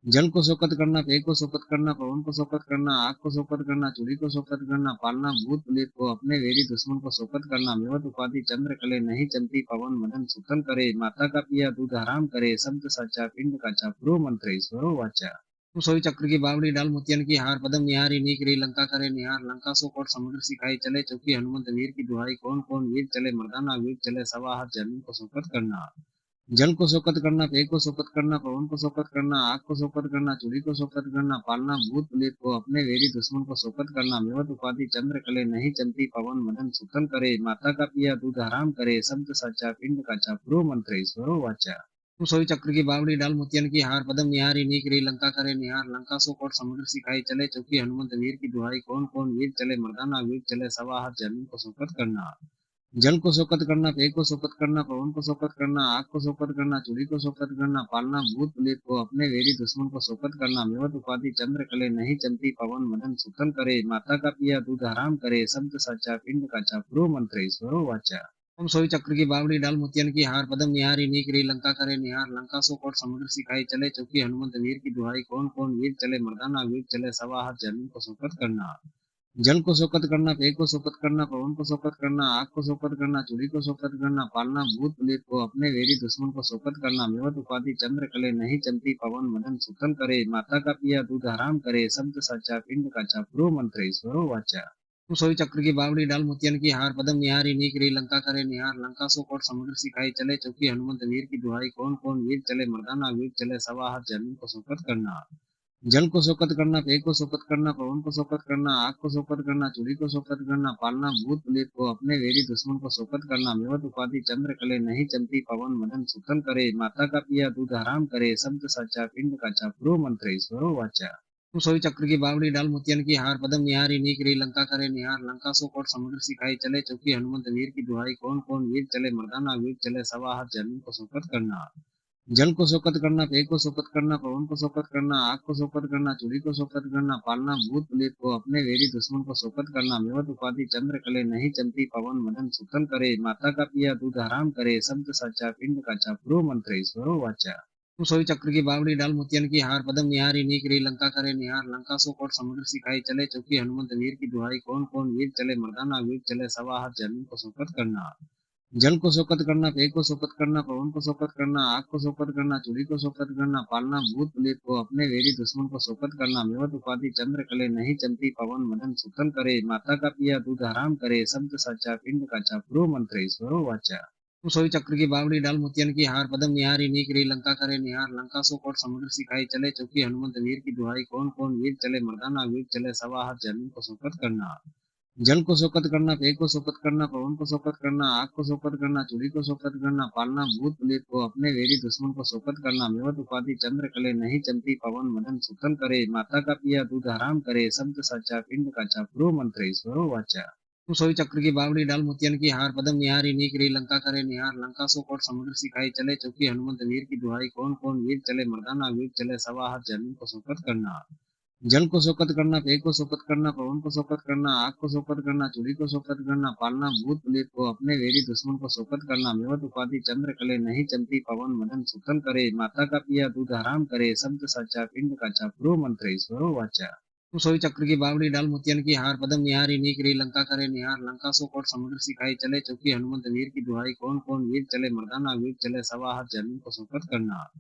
जल को शोकत करना, पेय को शोकत करना, पवन को शोकत करना, आग को शोकत करना, चूड़ी को शोकत करना, पालना भूत प्रेत को, अपने वैरी दुश्मन को शोकत करना, मेवत उपाधि चंद्र कले, नहीं चमती पवन मदन सुतल करे, माता का पिया दूध हराम करे, शब्द साचा पिंड काचा, प्रो मंत्र ईश्वरो वाचा। सोई चक्र की बावड़ी डाल मोतियन की हार, पदम निहारी नीक री लंका करे निहार, लंका सो कोट समुद्र सिखाई चले, चौकी हनुमंत वीर की दुहाई, कौन कौन वीर चले मर्दाना, वीर चले सवा हाथ जमीन को शोकत करना। जल को शोकत करना, पेय को शोकत करना, पवन को शोकत करना, आग को शोकत करना, चूड़ी को शोकत करना, पालना भूत प्रेत को, अपने वैरी दुश्मन को शोकत करना, मेवत उपाधि चंद्र कले, नहीं चमती पवन मदन सुतल करे, माता का पिया दूध हराम करे, शब्द साचा पिंड काचा, प्रो मंत्र ईश्वरो वाचा। सोई चक्र की बावड़ी डाल मोतियन की हार, पदम निहारी नीक री लंका करे निहार, लंका सो कोट समुद्र सिखाई चले, चौकी हनुमंत वीर की दुहाई, कौन कौन वीर चले मर्दाना, वीर चले सवा हाथ जमीन को शोकत करना। जल को शोकत करना, पेय को शोकत करना, पवन को शोकत करना, आग को शोकत करना, चूड़ी को शोकत करना, पालना भूत प्रेत को, अपने वैरी दुश्मन को शोकत करना, मेवत उपाधि चंद्र कले, नहीं चमती पवन मदन सुतल करे, माता का पिया दूध हराम करे, शब्द साचा पिंड काचा, प्रो मंत्र ईश्वरो वाचा। ओम सोई चक्र की बावड़ी डाल मोतियन की हार, पदम निहारी नीक री लंका करे निहार, लंका सो कोट समुद्र सिखाई चले, चौकी हनुमंत वीर की दुहाई, कौन कौन वीर चले मर्दाना, वीर चले सवा हाथ जमीन को शोकत करना। जल को शोकत करना, पेय को शोकत करना, पवन को शोकत करना, आग को शोकत करना, चूड़ी को शोकत करना, पालना भूत प्रेत को, अपने वैरी दुश्मन को शोकत करना, मेवत उपाधि चंद्र कले, नहीं चमती पवन मदन सुतल करे, माता का पिया दूध हराम करे, शब्द साचा पिंड काचा, प्रो मंत्र ईश्वरो वाचा। सोई चक्र की बावड़ी डाल मोतियन की हार, पदम निहारी नीक री लंका करे निहार, लंका सो कोट समुद्र सिखाई चले, चौकी हनुमंत वीर की दुहाई, कौन कौन वीर चले मर्दाना, वीर चले सवा हाथ जमीन को शोकत करना। जल को शोकत करना, पेय को शोकत करना, पवन को शोकत करना, आग को शोकत करना, चूड़ी को शोकत करना, पालना भूत प्रेत को, अपने वैरी दुश्मन को शोकत करना, मेवत उपाधि चंद्र कले, नहीं चमती पवन मदन सुतल करे, माता का पिया दूध हराम करे, शब्द साचा पिंड काचा, प्रो मंत्र ईश्वरो वाचा। सोई चक्र की बावड़ी डाल मोतियन की हार, पदम निहारी नीक री लंका करे निहार, लंका सो कोट समुद्र सिखाई चले, चौकी हनुमंत वीर की दुहाई, कौन कौन वीर चले मर्दाना, वीर चले सवा हाथ जमीन को शोकत करना। जल को शोकत करना, पेय को शोकत करना, पवन को शोकत करना, आग को शोकत करना, चूड़ी को शोकत करना, पालना भूत प्रेत को, अपने वैरी दुश्मन को शोकत करना, मेवत उपाधि चंद्र कले, नहीं चमती पवन मदन सुतल करे, माता का पिया दूध हराम करे, शब्द साचा पिंड काचा, प्रो मंत्र ईश्वरो वाचा। सोई चक्र की बावड़ी डाल मोतियन की हार, पदम निहारी नीक री लंका करे निहार, लंका सो कोट समुद्र सिखाई चले, चौकी हनुमंत वीर की दुहाई, कौन कौन वीर चले मर्दाना, वीर चले सवा हाथ जमीन को शोकत करना। जल को शोकत करना, पेय को शोकत करना, पवन को शोकत करना, आग को शोकत करना, चूड़ी को शोकत करना, पालना भूत प्रेत को, अपने वैरी दुश्मन को शोकत करना, मेवत उपाधि चंद्र कले, नहीं चमती पवन मदन सुतल करे, माता का पिया दूध हराम करे, शब्द साचा पिंड काचा, प्रो मंत्र ईश्वरो वाचा। सोई चक्र की बावड़ी डाल मोतियन की हार, पदम निहारी नीक री लंका करे निहार, लंका सो कोट समुद्र सिखाई चले, चौकी हनुमंत वीर की दुहाई, कौन कौन वीर चले मर्दाना, वीर चले सवा हाथ जमीन को शोकत करना। जल को शोकत करना, पेय को शोकत करना, पवन को शोकत करना, आग को शोकत करना, चूड़ी को शोकत करना, पालना भूत प्रेत को, अपने वैरी दुश्मन को शोकत करना, मेवत उपाधि चंद्र कले, नहीं चमती पवन मदन सुतल करे, माता का पिया दूध हराम करे, शब्द साचा पिंड काचा, प्रो मंत्र ईश्वरो वाचा। सोई चक्र की बावड़ी डाल मोतियन की हार, पदम निहारी नीक री लंका करे निहार, लंका सो कोट समुद्र सिखाई चले, चौकी हनुमंत वीर की दुहाई, कौन कौन वीर चले मर्दाना, वीर चले सवा हाथ जमीन को शोकत करना। जल को शोकत करना, पेय को शोकत करना, पवन को शोकत करना, आग को शोकत करना, चूड़ी को शोकत करना, पालना भूत प्रेत को, अपने वैरी दुश्मन को शोकत करना, मेवत उपाधि चंद्र कले, नहीं चमती पवन मदन सुतल करे, माता का पिया दूध हराम करे, शब्द साचा पिंड काचा, प्रो मंत्र ईश्वरो वाचा। सोई चक्र की बावड़ी डाल मोतियन की हार, पदम निहारी नीक री लंका करे निहार, लंका सो कोट समुद्र सिखाई चले, चौकी हनुमंत वीर की दुहाई, कौन कौन वीर चले मर्दाना, वीर चले सवा हाथ जमीन को शोकत करना।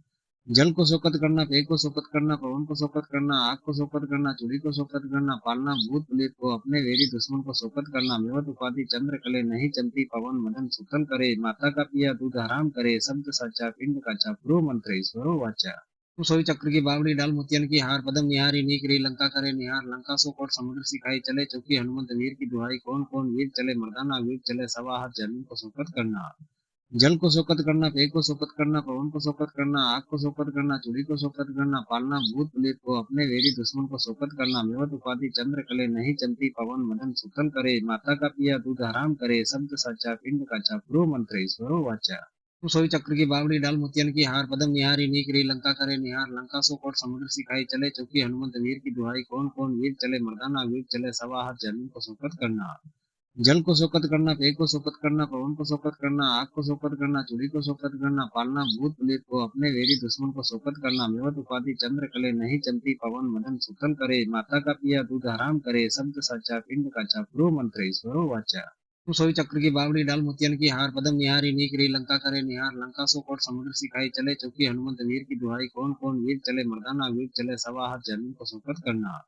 जल को शोकत करना, पेय को शोकत करना, पवन को शोकत करना, आग को शोकत करना, चूड़ी को शोकत करना, पालना भूत प्रेत को, अपने वैरी दुश्मन को शोकत करना, मेवत उपाधि चंद्र कले, नहीं चमती पवन मदन सुतल करे, माता का पिया दूध हराम करे, शब्द साचा पिंड काचा, प्रो मंत्र ईश्वरो वाचा। सोई चक्र की बावड़ी डाल मोतियन की हार, पदम निहारी नीक री लंका करे निहार, लंका सो कोट समुद्र सिखाई चले, चौकी हनुमंत वीर की दुहाई, कौन कौन वीर चले मर्दाना, वीर चले सवा हाथ जमीन को शोकत करना। जल को शोकत करना, पेय को शोकत करना, पवन को शोकत करना, आग को शोकत करना, चूड़ी को शोकत करना, पालना भूत प्रेत को, अपने वैरी दुश्मन को शोकत करना, मेवत उपाधि चंद्र कले, नहीं चमती पवन मदन सुतल करे, माता का पिया दूध हराम करे, शब्द साचा पिंड काचा, प्रो मंत्र ईश्वरो वाचा। सोई चक्र की बावड़ी डाल मोतियन की हार, पदम निहारी नीकरी, लंका करे निहार, लंका सो कोट समुद्र सिखाई, चले चौकी हनुमंत वीर की दुहाई, कौन कौन वीर चले मर्दाना, वीर चले सवा हाथ जमीन को शोकत करना। जल को शोकत करना, पेय को शोकत करना, पवन को शोकत करना, आग को शोकत करना, चूड़ी को शोकत करना, पालना भूत प्रेत को, अपने वैरी दुश्मन को शोकत करना, मेवत उपाधि चंद्र कले, नहीं चमती पवन मदन सुतल करे, माता का पिया दूध हराम करे, शब्द साचा पिंड काचा, प्रो मंत्र ईश्वरो वाचा। सोई चक्र की बावड़ी डाल मोतियन की हार, पदम निहारी नीकरी, लंका करे निहार, लंका सो कोट समुद्र सिखाई, चले चौकी हनुमंत वीर की दुहाई, कौन कौन वीर चले मर्दाना, वीर चले सवा हाथ जमीन को शोकत करना।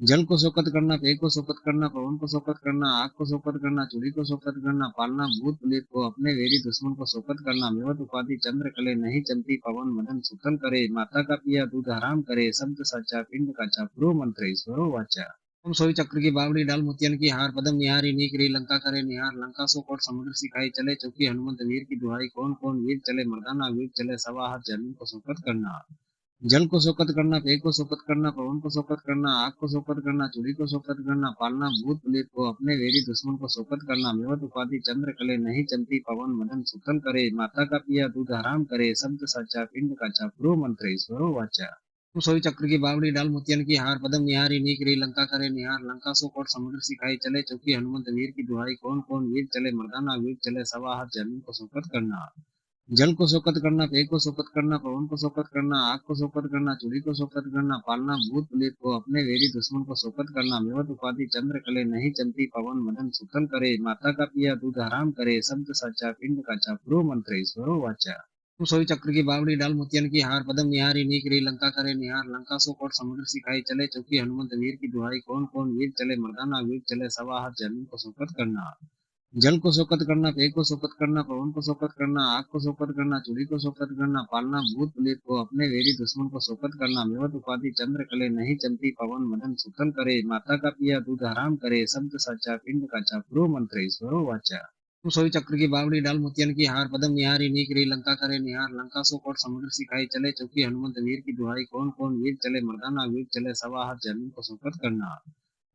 जल को शोकत करना, पेय को शोकत करना, पवन को शोकत करना, आग को शोकत करना, चूड़ी को शोकत करना, पालना भूत प्रेत को, अपने वैरी दुश्मन को शोकत करना, मेवत उपाधि चंद्र कले, नहीं चमती पवन मदन सुतल करे, माता का पिया दूध हराम करे, शब्द साचा पिंड काचा, प्रो मंत्र ईश्वरो वाचा। ओम सोई चक्र की बावड़ी डाल मोतियन की हार, पदम निहारी नीकरी, लंका करे निहार, लंका सो कोट समुद्र सिखाई, चले चौकी हनुमंत वीर की दुहाई, कौन कौन वीर चले मर्दाना, वीर चले सवा हाथ जमीन को शोकत करना। जल को शोकत करना, पेय को शोकत करना, पवन को शोकत करना, आग को शोकत करना, चूड़ी को शोकत करना, पालना भूत प्रेत को, अपने वैरी दुश्मन को शोकत करना, मेवत उपाधि चंद्र कले, नहीं चमती पवन मदन सुतल करे, माता का पिया दूध हराम करे, शब्द साचा पिंड काचा, प्रो मंत्र ईश्वरो वाचा। सोई चक्र की बावड़ी डाल मोतियन की हार, पदम निहारी नीकरी, लंका करे निहार, लंका सो कोट समुद्र सिखाई, चले चौकी हनुमंत वीर की दुहाई, कौन कौन वीर चले मर्दाना, वीर चले सवा हाथ जमीन को शोकत करना। जल को शोकत करना, पेय को शोकत करना, पवन को शोकत करना, आग को शोकत करना, चूड़ी को शोकत करना, पालना भूत प्रेत को, अपने वैरी दुश्मन को शोकत करना, मेवत उपाधि चंद्र कले, नहीं चमती पवन मदन सुतल करे, माता का पिया दूध हराम करे, शब्द साचा पिंड काचा, प्रो मंत्र ईश्वरो वाचा। सोई चक्र की बावड़ी डाल मोतियन की हार, पदम निहारी नीकरी, लंका करे निहार, लंका सो कोट समुद्र सिखाई, चले चौकी हनुमंत वीर की दुहाई, कौन कौन वीर चले मर्दाना, वीर चले सवा हाथ जमीन को शोकत करना। जल को शोकत करना, पेय को शोकत करना, पवन को शोकत करना, आग को शोकत करना, चूड़ी को शोकत करना, पालना भूत प्रेत को, अपने वैरी दुश्मन को शोकत करना, मेवत उपाधि चंद्र कले, नहीं चमती पवन मदन सुतल करे, माता का पिया दूध हराम करे, शब्द साचा पिंड काचा, प्रो मंत्र ईश्वरो वाचा। सोई चक्र की बावड़ी डाल मोतियन की हार, पदम निहारी नीकरी, लंका करे निहार, लंका सो कोट समुद्र सिखाई, चले चौकी हनुमंत वीर की दुहाई, कौन कौन वीर चले मर्दाना, वीर चले सवा हाथ जमीन को शोकत करना।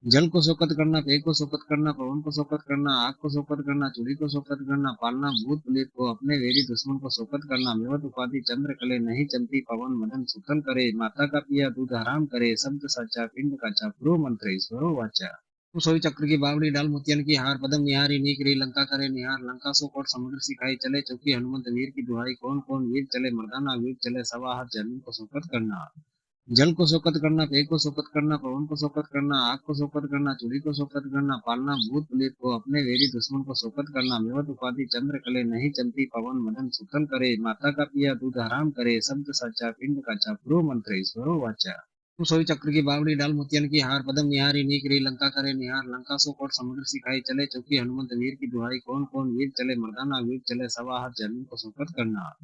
जल को शोकत करना, पेय को शोकत करना, पवन को शोकत करना, आग को शोकत करना, चूड़ी को शोकत करना, पालना भूत प्रेत को, अपने वैरी दुश्मन को शोकत करना, मेवत उपाधि चंद्र कले, नहीं चमती पवन मदन सुतल करे, माता का पिया दूध हराम करे, शब्द साचा पिंड काचा, प्रो मंत्र ईश्वरो वाचा। सोई चक्र की बावड़ी डाल मोतियन की हार, पदम निहारी नीकरी, लंका करे निहार, लंका सो कोट समुद्र सिखाई, चले चौकी हनुमंत वीर की दुहाई, कौन कौन वीर चले मर्दाना, वीर चले सवा हाथ जमीन को शोकत करना। जल को शोकत करना, पेय को शोकत करना, पवन को शोकत करना, आग को शोकत करना, चूड़ी को शोकत करना, पालना भूत प्रेत को, अपने वैरी दुश्मन को शोकत करना, मेवत उपाधि चंद्र कले, नहीं चमती पवन मदन सुतल करे, माता का पिया दूध हराम करे, शब्द साचा पिंड काचा, प्रो मंत्र ईश्वरो वाचा। सोई चक्र की बावड़ी डाल मोतियन की हार, पदम निहारी नीकरी, लंका करे निहार, लंका सो कोट समुद्र सिखाई, चले चौकी हनुमंत वीर की दुहाई, कौन कौन वीर चले मर्दाना, वीर चले सवा हाथ जमीन को शोकत करना।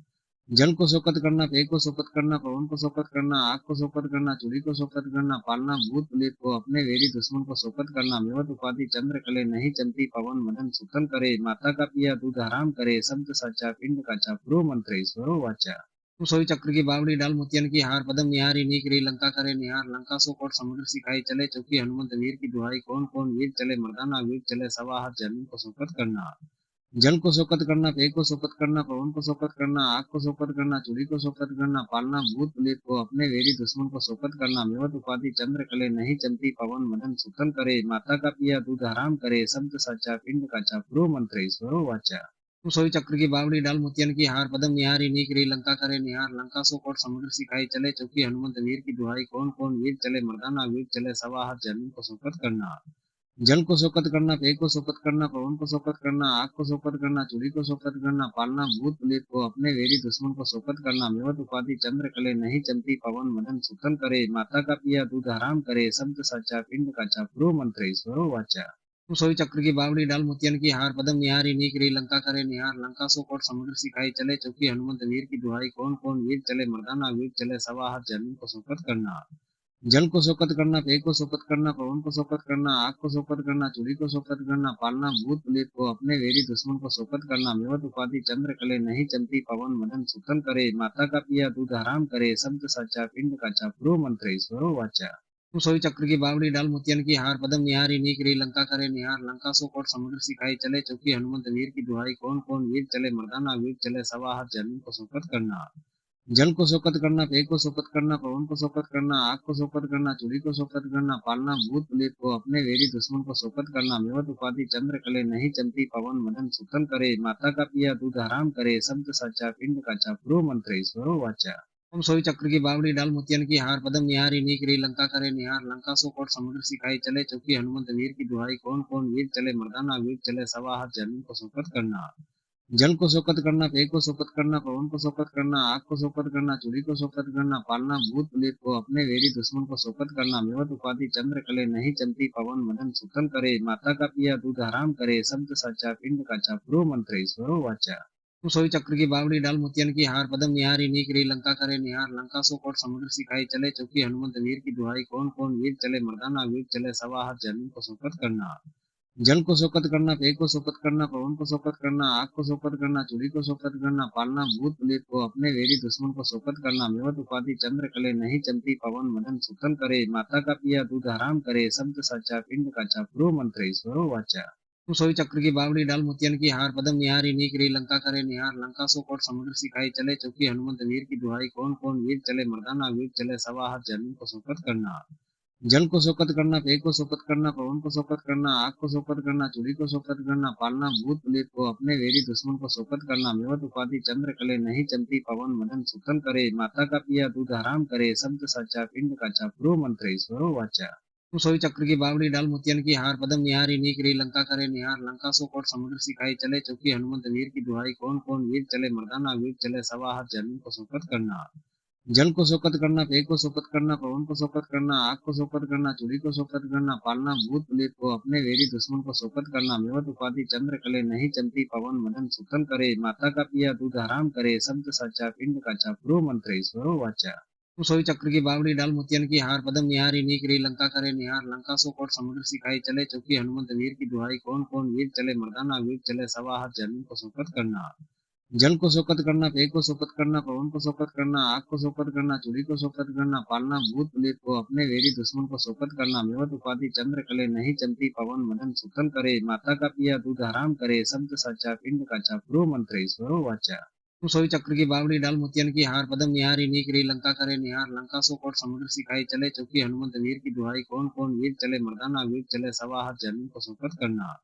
जल को शोकत करना, पेय को शोकत करना, पवन को शोकत करना, आग को शोकत करना, चूड़ी को शोकत करना, पालना भूत प्रेत को, अपने वैरी दुश्मन को शोकत करना, मेवत उपाधि चंद्र कले, नहीं चमती पवन मदन सुतल करे, माता का पिया दूध हराम करे, शब्द साचा पिंड काचा, प्रो मंत्र ईश्वरो वाचा। सोई चक्र की बावड़ी डाल मोतियन की हार, पदम निहारी नीकरी, लंका करे निहार, लंका सो कोट समुद्र सिखाई, चले चौकी हनुमंत वीर की दुहाई, कौन कौन वीर चले मर्दाना, वीर चले सवा हाथ जमीन को शोकत करना। जल को शोकत करना, पेय को शोकत करना, पवन को शोकत करना, आग को शोकत करना, चूड़ी को शोकत करना, पालना भूत प्रेत को, अपने वैरी दुश्मन को शोकत करना, मेवत उपाधि चंद्र कले, नहीं चमती पवन मदन सुतल करे, माता का पिया दूध हराम करे, शब्द साचा पिंड काचा, प्रो मंत्र ईश्वरो वाचा। सोई चक्र की बावड़ी डाल मोतियन की हार, पदम निहारी नीकरी, लंका करे निहार, लंका सो कोट समुद्र सिखाई, चले चौकी हनुमंत वीर की दुहाई, कौन कौन वीर चले मर्दाना, वीर चले सवा हाथ जमीन को शोकत करना। जल को शोकत करना, पेय को शोकत करना, पवन को शोकत करना, आग को शोकत करना, चूड़ी को शोकत करना, पालना भूत प्रेत को, अपने वैरी दुश्मन को शोकत करना, मेवत उपाधि चंद्र कले, नहीं चमती पवन मदन सुतल करे, माता का पिया दूध हराम करे, शब्द साचा पिंड काचा, प्रो मंत्र ईश्वरो वाचा। सोई चक्र की बावड़ी डाल मोतियन की हार, पदम निहारी नीकरी, लंका करे निहार, लंका सो कोट समुद्र सिखाई, चले चौकी हनुमंत वीर की दुहाई, कौन कौन वीर चले मर्दाना, वीर चले सवा हाथ जमीन को शोकत करना। जल को शोकत करना, पेय को शोकत करना, पवन को शोकत करना, आग को शोकत करना, चूड़ी को शोकत करना, पालना भूत प्रेत को, अपने वैरी दुश्मन को शोकत करना, मेवत उपाधि चंद्र कले, नहीं चलती पवन मदन सुतल करे, माता का पिया दूध हराम करे, शब्द साचा पिंड काचा, प्रो मंत्र ईश्वरो वाचा। सोई चक्र की बावड़ी डाल मोतियन की हार, पदम निहारी नीक री लंका करे निहार, लंका सो कोट समुद्र सिखाई चले, चौकी हनुमंत वीर की दुहाई, कौन कौन वीर चले मर्दाना, वीर चले सवा हाथ, जमीन को शोकत करना। जल को शोकत करना, पेय को शोकत करना, पवन को शोकत करना, आग को शोकत करना, चूड़ी को शोकत करना, पालना भूत प्रेत को, अपने वैरी दुश्मन को शोकत करना, मेवत उपाधि चंद्र कले, नहीं चलती पवन मदन सुतल करे, माता का पिया दूध हराम करे, शब्द साचा पिंड काचा, प्रो मंत्र ईश्वरो वाचा। ओम सोई चक्र की बावड़ी डाल मोतियन की हार, पदम निहारी नीक री लंका करे निहार, लंका सो कोट समुद्र सिखाई चले, चौकी हनुमंत वीर की दुहाई, कौन कौन वीर चले मर्दाना, वीर चले सवा हाथ, जमीन को शोकत करना। जल को शोकत करना, पेय को शोकत करना, पवन को शोकत करना, आग को शोकत करना, चूड़ी को शोकत करना, पालना भूत प्रेत को, अपने वैरी दुश्मन को शोकत करना, मेवत उपाधि चंद्र कले, नहीं चलती पवन मदन सुतल करे, माता का पिया दूध हराम करे, शब्द साचा पिंड काचा, प्रो मंत्र ईश्वरो वाचा। सोई चक्र की बावड़ी डाल मोतियन की हार, पदम निहारी नीक री लंका करे निहार, लंका सो कोट समुद्र सिखाई चले, चौकी हनुमंत वीर की दुहाई, कौन कौन वीर चले मर्दाना, वीर चले सवा हाथ, जमीन को शोकत करना। जल को शोकत करना, पेय को शोकत करना, पवन को शोकत करना, आग को शोकत करना, चूड़ी को शोकत करना, पालना भूत प्रेत को, अपने वैरी दुश्मन को शोकत करना, मेवत उपाधि चंद्र कले, नहीं चलती पवन मदन सुतल करे, माता का पिया दूध हराम करे, शब्द साचा पिंड काचा, प्रो मंत्र ईश्वरो वाचा। सोई चक्र की बावड़ी डाल मोतियन की हार, पदम निहारी नीक री लंका करे निहार, लंका सो कोट समुद्र सिखाई चले, चौकी हनुमंत वीर की दुहाई, कौन कौन वीर चले मर्दाना, वीर चले सवा हाथ, जमीन को शोकत करना। जल को शोकत करना, पेय को शोकत करना, पवन को शोकत करना, आग को शोकत करना, चूड़ी को शोकत करना, पालना भूत प्रेत को, अपने वैरी दुश्मन को शोकत करना, मेवत उपाधि चंद्र कले, नहीं चलती पवन मदन सुतल करे, माता का पिया दूध हराम करे, शब्द साचा पिंड काचा, प्रो मंत्र ईश्वरो वाचा। सोई चक्र की बावड़ी डाल मोतियन की हार, पदम निहारी नीक री लंका करे निहार, लंका सो कोट समुद्र सिखाई चले, चौकी हनुमंत वीर की दुहाई, कौन कौन वीर चले मर्दाना, वीर चले सवा हाथ, जमीन को शोकत करना। जल को शोकत करना, पेय को शोकत करना, पवन को शोकत करना, आग को शोकत करना, चूड़ी को शोकत करना, पालना भूत प्रेत को, अपने वैरी दुश्मन को शोकत करना, मेवत उपाधि चंद्र कले, नहीं चलती पवन मदन सुतल करे, माता का पिया दूध हराम करे, शब्द साचा पिंड काचा, प्रो मंत्र ईश्वरो वाचा। सोई चक्र की बावड़ी डाल मोतियन की हार, पदम निहारी नीक री लंका करे निहार, लंका सो कोट समुद्र सिखाई चले, चौकी हनुमंत वीर की दुहाई, कौन कौन वीर चले मर्दाना, वीर चले सवा हाथ, जमीन को शोकत करना। जल को शोकत करना, पेय को शोकत करना, पवन को शोकत करना, आग को शोकत करना, चूड़ी को शोकत करना, पालना भूत प्रेत को, अपने वैरी दुश्मन को शोकत करना, मेवत उपाधि चंद्र कले, नहीं चलती पवन मदन सुतल करे, माता का पिया दूध हराम करे, शब्द साचा पिंड काचा, प्रो मंत्र ईश्वरो वाचा। सोई चक्र की बावड़ी डाल मोतियन की हार, पदम निहारी नीक री लंका करे निहार, लंका सो कोट समुद्र सिखाई चले, चौकी हनुमंत वीर की दुहाई, कौन कौन वीर चले मर्दाना, वीर चले सवा हाथ, जमीन को शोकत करना।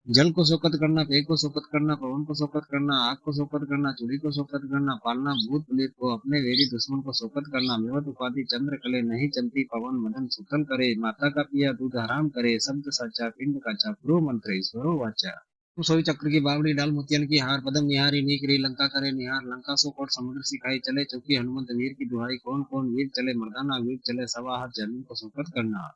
जल को शोकत करना, पेय को शोकत करना, पवन को शोकत करना, आग को शोकत करना, चूड़ी को शोकत करना, पालना भूत प्रेत को, अपने वैरी दुश्मन को शोकत करना, मेवत उपाधि चंद्र कले, नहीं चलती पवन मदन सुतल करे, माता का पिया दूध हराम करे, शब्द साचा पिंड काचा, प्रो मंत्र ईश्वरो वाचा। सोई चक्र की बावड़ी डाल मोतियन की हार, पदम निहारी नीक री लंका करे निहार, लंका सो कोट समुद्र सिखाई चले, चौकी हनुमंत वीर की दुहाई, कौन कौन वीर चले मर्दाना, वीर चले सवा हाथ, जमीन को शोकत करना।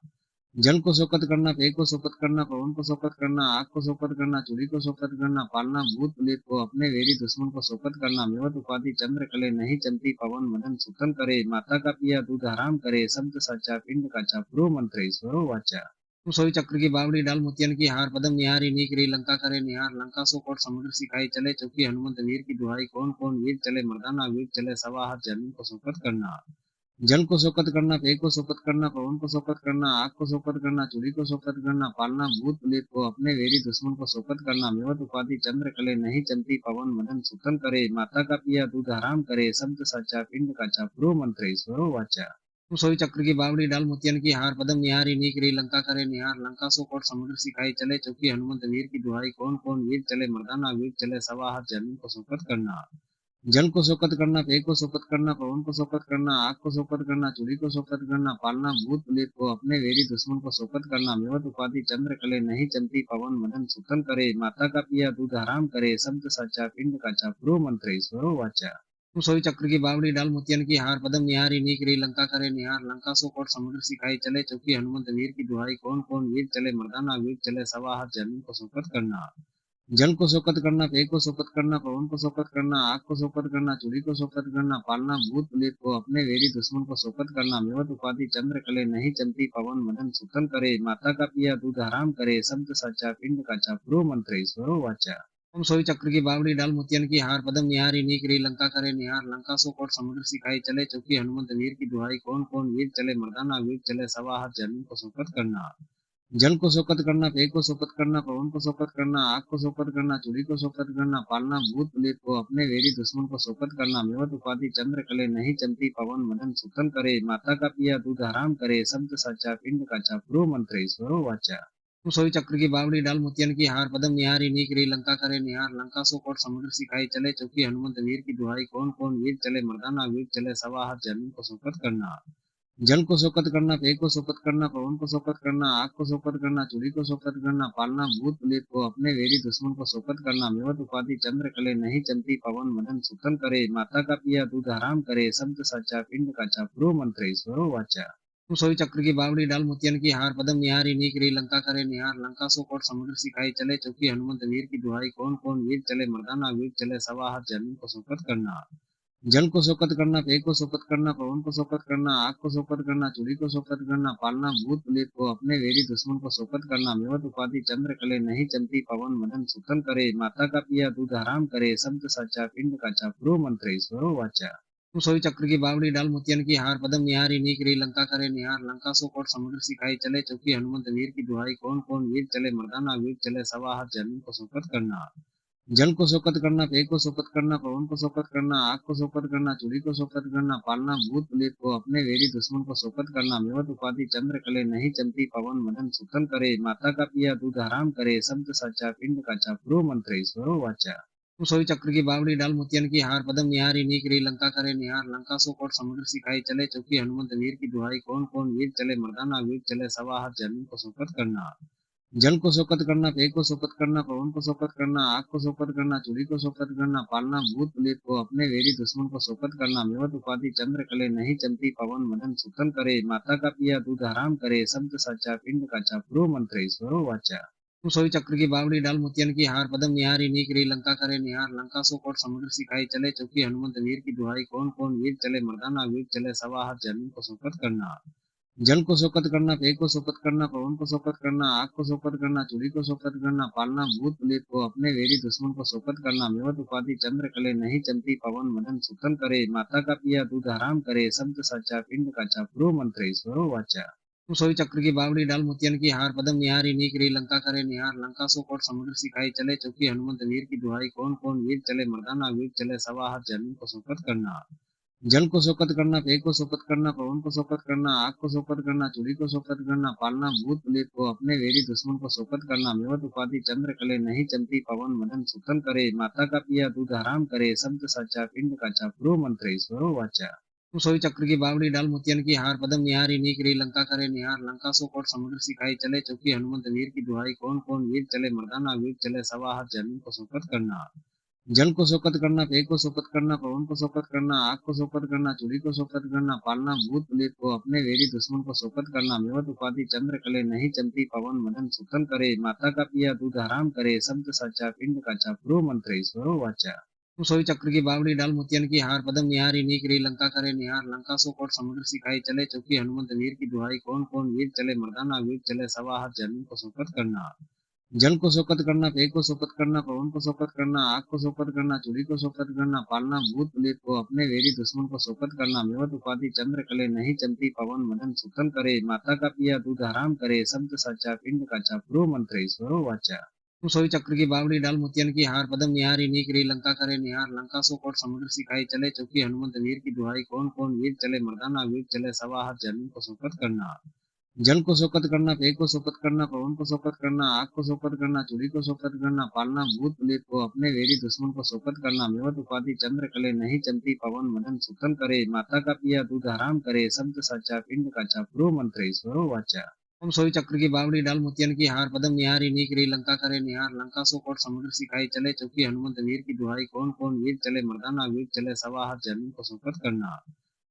जल को शोकत करना, पेय को शोकत करना, पवन को शोकत करना, आग को शोकत करना, चूड़ी को शोकत करना, पालना भूत प्रेत को, अपने वैरी दुश्मन को शोकत करना, मेवत उपाधि चंद्र कले, नहीं चलती पवन मदन सुतल करे, माता का पिया दूध हराम करे, शब्द साचा पिंड काचा, प्रो मंत्र ईश्वरो वाचा। सोई चक्र की बावड़ी डाल मोतियन की हार, पदम निहारी नीक री लंका करे निहार, लंका सो कोट समुद्र सिखाई चले, चौकी हनुमंत वीर की दुहाई, कौन कौन वीर चले मर्दाना, वीर चले सवा हाथ, जमीन को शोकत करना। जल को शोकत करना, पेय को शोकत करना, पवन को शोकत करना, आग को शोकत करना, चूड़ी को शोकत करना, पालना भूत प्रेत को, अपने वैरी दुश्मन को शोकत करना, मेवत उपाधि चंद्र कले, नहीं चलती पवन मदन सुतल करे, माता का पिया दूध हराम करे, शब्द साचा पिंड काचा, प्रो मंत्र ईश्वरो वाचा। सोई चक्र की बावड़ी डाल मोतियन की हार, पदम निहारी नीक री लंका करे निहार, लंका सो कोट समुद्र सिखाई चले, चौकी हनुमंत वीर की दुहाई, कौन कौन वीर चले मर्दाना, वीर चले सवा हाथ, जमीन को शोकत करना। जल को शोकत करना, पेय को शोकत करना, पवन को शोकत करना, आग को शोकत करना, चूड़ी को शोकत करना, पालना भूत प्रेत को, अपने वैरी दुश्मन को शोकत करना, मेवत उपाधि चंद्र कले, नहीं चलती पवन मदन सुतल करे, माता का पिया दूध हराम करे, शब्द साचा पिंड काचा, प्रो मंत्र ईश्वरो वाचा। सोई चक्र की बावड़ी डाल मोतियन की हार, पदम निहारी नीक री लंका करे निहार, लंका सो कोट समुद्र सिखाई चले, चौकी हनुमंत वीर की दुहाई, कौन कौन वीर चले मर्दाना, वीर चले सवा हाथ, जमीन को शोकत करना। जल को शोकत करना, पेय को शोकत करना, पवन को शोकत करना, आग को शोकत करना, चूड़ी को शोकत करना, पालना भूत प्रेत को, अपने वैरी दुश्मन को शोकत करना, मेवत उपाधि चंद्र कले, नहीं चलती पवन मदन सुतल करे, माता का पिया दूध हराम करे, शब्द साचा पिंड काचा, प्रो मंत्र ईश्वरो वाचा। ओम सोई चक्र की बावड़ी डाल मोतियन की हार, पदम निहारी नीक री लंका करे निहार, लंका सो कोट समुद्र सिखाई चले, चौकी हनुमंत वीर की दुहाई, कौन कौन वीर चले मर्दाना, वीर चले सवा हाथ जमीन को शोकत करना। जल को शोकत करना, पेय को शोकत करना, पवन को शोकत करना, आग को शोकत करना, चूड़ी को शोकत करना, पालना भूत प्रेत को, अपने वैरी दुश्मन को शोकत करना, मेवत उपाधि चंद्र कले, नहीं चलती पवन मदन सुतल करे, माता का पिया दूध हराम करे, शब्द साचा पिंड काचा, प्रो मंत्र ईश्वरो वाचा। सोई चक्र की बावड़ी डाल मोतियन की हार, पदम निहारी नीक री लंका करे निहार, लंका सो कोट समुद्र सिखाई चले, चौकी हनुमंत वीर की दुहाई, कौन कौन वीर चले मर्दाना, वीर चले सवा हाथ जमीन को शोकत करना। जल को शोकत करना, पेय को शोकत करना, पवन को शोकत करना, आग को शोकत करना, चूड़ी को शोकत करना, पालना भूत प्रेत को, अपने वैरी दुश्मन को शोकत करना, मेवत उपाधि चंद्र कले, नहीं चलती पवन मदन सुतल करे, माता का पिया दूध हराम करे, शब्द साचा पिंड काचा, प्रो मंत्र ईश्वरो वाचा। सोई चक्र की बावड़ी डाल मोतियन की हार, पदम निहारी नीक री लंका करे निहार, लंका सो कोट समुद्र सिखाई चले, चौकी हनुमंत वीर की दुहाई, कौन कौन वीर चले मर्दाना, वीर चले सवा हाथ जमीन को शोकत करना। जल को शोकत करना, पेय को शोकत करना, पवन को शोकत करना, आग को शोकत करना, चूड़ी को शोकत करना, पालना भूत प्रेत को, अपने वैरी दुश्मन को शोकत करना, मेवत उपाधि चंद्र कले, नहीं चलती पवन मदन सुतल करे, माता का पिया दूध हराम करे, शब्द साचा पिंड काचा, प्रो मंत्र ईश्वरो वाचा। सोई चक्र की बावड़ी डाल मोतियन की हार, पदम निहारी नीक री लंका करे निहार, लंका सो कोट समुद्र सिखाई चले, चौकी हनुमंत वीर की दुहाई, कौन कौन वीर चले मर्दाना, वीर चले सवा हाथ जमीन को शोकत करना। जल को शोकत करना, पेय को शोकत करना, पवन को शोकत करना, आग को शोकत करना, चूड़ी को शोकत करना, पालना भूत प्रेत को, अपने वैरी दुश्मन को शोकत करना, मेवत उपाधि चंद्र कले, नहीं चलती पवन मदन सुतल करे, माता का पिया दूध हराम करे, शब्द साचा पिंड काचा, प्रो मंत्र ईश्वरो वाचा। सोई चक्र की बावड़ी डाल मोतियन की हार, पदम निहारी नीक री लंका करे निहार, लंका सो कोट समुद्र सिखाई चले, चौकी हनुमंत वीर की दुहाई, कौन कौन वीर चले मर्दाना, वीर चले सवा हाथ जमीन को शोकत करना। जल को शोकत करना, पेय को शोकत करना, पवन को शोकत करना, आग को शोकत करना, चूड़ी को शोकत करना, पालना भूत प्रेत को, अपने वैरी दुश्मन को शोकत करना, मेवत उपाधि चंद्र कले, नहीं चलती पवन मदन सुतल करे, माता का पिया दूध हराम करे, शब्द साचा पिंड काचा, प्रो मंत्र ईश्वरो वाचा। सोई चक्र की बावड़ी डाल मोतियन की हार, पदम निहारी नीक री लंका करे निहार, लंका सो कोट समुद्र सिखाई चले, चौकी हनुमंत वीर की दुहाई, कौन कौन वीर चले मर्दाना, वीर चले सवा हाथ जमीन को शोकत करना। जल को शोकत करना, पेय को शोकत करना, पवन को शोकत करना, आग को शोकत करना, चूड़ी को शोकत करना, पालना भूत प्रेत को, अपने वैरी दुश्मन को शोकत करना, मेवत उपाधि चंद्र कले, नहीं चलती पवन मदन सुतल करे, माता का पिया दूध हराम करे, शब्द साचा पिंड काचा, प्रो मंत्र ईश्वरो वाचा। सोई चक्र की बावड़ी डाल मोतियन की हार, पदम निहारी नीक री लंका करे निहार, लंका सो कोट समुद्र सिखाई चले, चौकी हनुमंत वीर की दुहाई, कौन कौन वीर चले मर्दाना, वीर चले सवा हाथ जमीन को शोकत करना। जल को शोकत करना, पेय को शोकत करना, पवन को शोकत करना, आग को शोकत करना, चूड़ी को शोकत करना, पालना भूत प्रेत को, अपने वैरी दुश्मन को शोकत करना, मेवत उपाधि चंद्र कले, नहीं चलती पवन मदन सुतल करे, माता का पिया दूध हराम करे, शब्द साचा पिंड काचा, प्रो मंत्र ईश्वरो वाचा। सोई चक्र की बावड़ी डाल मोतियन की हार, पदम निहारी नीक री लंका करे निहार, लंका सो कोट समुद्र सिखाई चले, चौकी हनुमंत वीर की दुहाई, कौन कौन वीर चले मर्दाना, वीर चले सवा हाथ जमीन को शोकत करना। जल को शोकत करना, पेय को शोकत करना, पवन को शोकत करना, आग को शोकत करना, चूड़ी को शोकत करना, पालना भूत प्रेत को, अपने वैरी दुश्मन को शोकत करना, मेवत उपाधि चंद्र कले, नहीं चलती पवन मदन सुतल करे, माता का पिया दूध हराम करे, शब्द साचा पिंड काचा, प्रो मंत्र ईश्वरो वाचा। सोई चक्र की बावड़ी डाल मोतियन की हार, पदम निहारी नीक री लंका करे निहार, लंका सो कोट समुद्र सिखाई चले, चौकी हनुमंत वीर की दुहाई, कौन कौन वीर चले मर्दाना, वीर चले सवा हाथ जमीन को शोकत करना। जल को शोकत करना, पेय को शोकत करना, पवन को शोकत करना, आग को शोकत करना, चूड़ी को शोकत करना, पालना भूत प्रेत को, अपने वैरी दुश्मन को शोकत करना, मेवत उपाधि चंद्र कले, नहीं चलती पवन मदन सुतल करे, माता का पिया दूध हराम करे, शब्द साचा पिंड काचा, प्रो मंत्र ईश्वरो वाचा। सोई चक्र की बावड़ी डाल मोतियन की हार, पदम निहारी नीक री लंका करे निहार, लंका सो कोट समुद्र सिखाई चले, चौकी हनुमंत वीर की दुहाई, कौन कौन वीर चले मर्दाना, वीर चले सवा हाथ जमीन को शोकत करना। जल को शोकत करना, पेय को शोकत करना, पवन को शोकत करना, आग को शोकत करना, चूड़ी को शोकत करना, पालना भूत प्रेत को, अपने वैरी दुश्मन को शोकत करना, मेवत उपाधि चंद्र कले, नहीं चलती पवन मदन सुतल करे, माता का पिया दूध हराम करे, शब्द साचा पिंड काचा, प्रो मंत्र ईश्वरो वाचा। ओम सोई चक्र की बावड़ी डाल मोतियन की हार, पदम निहारी नीक री लंका करे निहार, लंका सो कोट समुद्र सिखाई चले, चौकी हनुमंत वीर की दुहाई, कौन कौन वीर चले मर्दाना, वीर चले सवा हाथ जमीन को शोकत करना।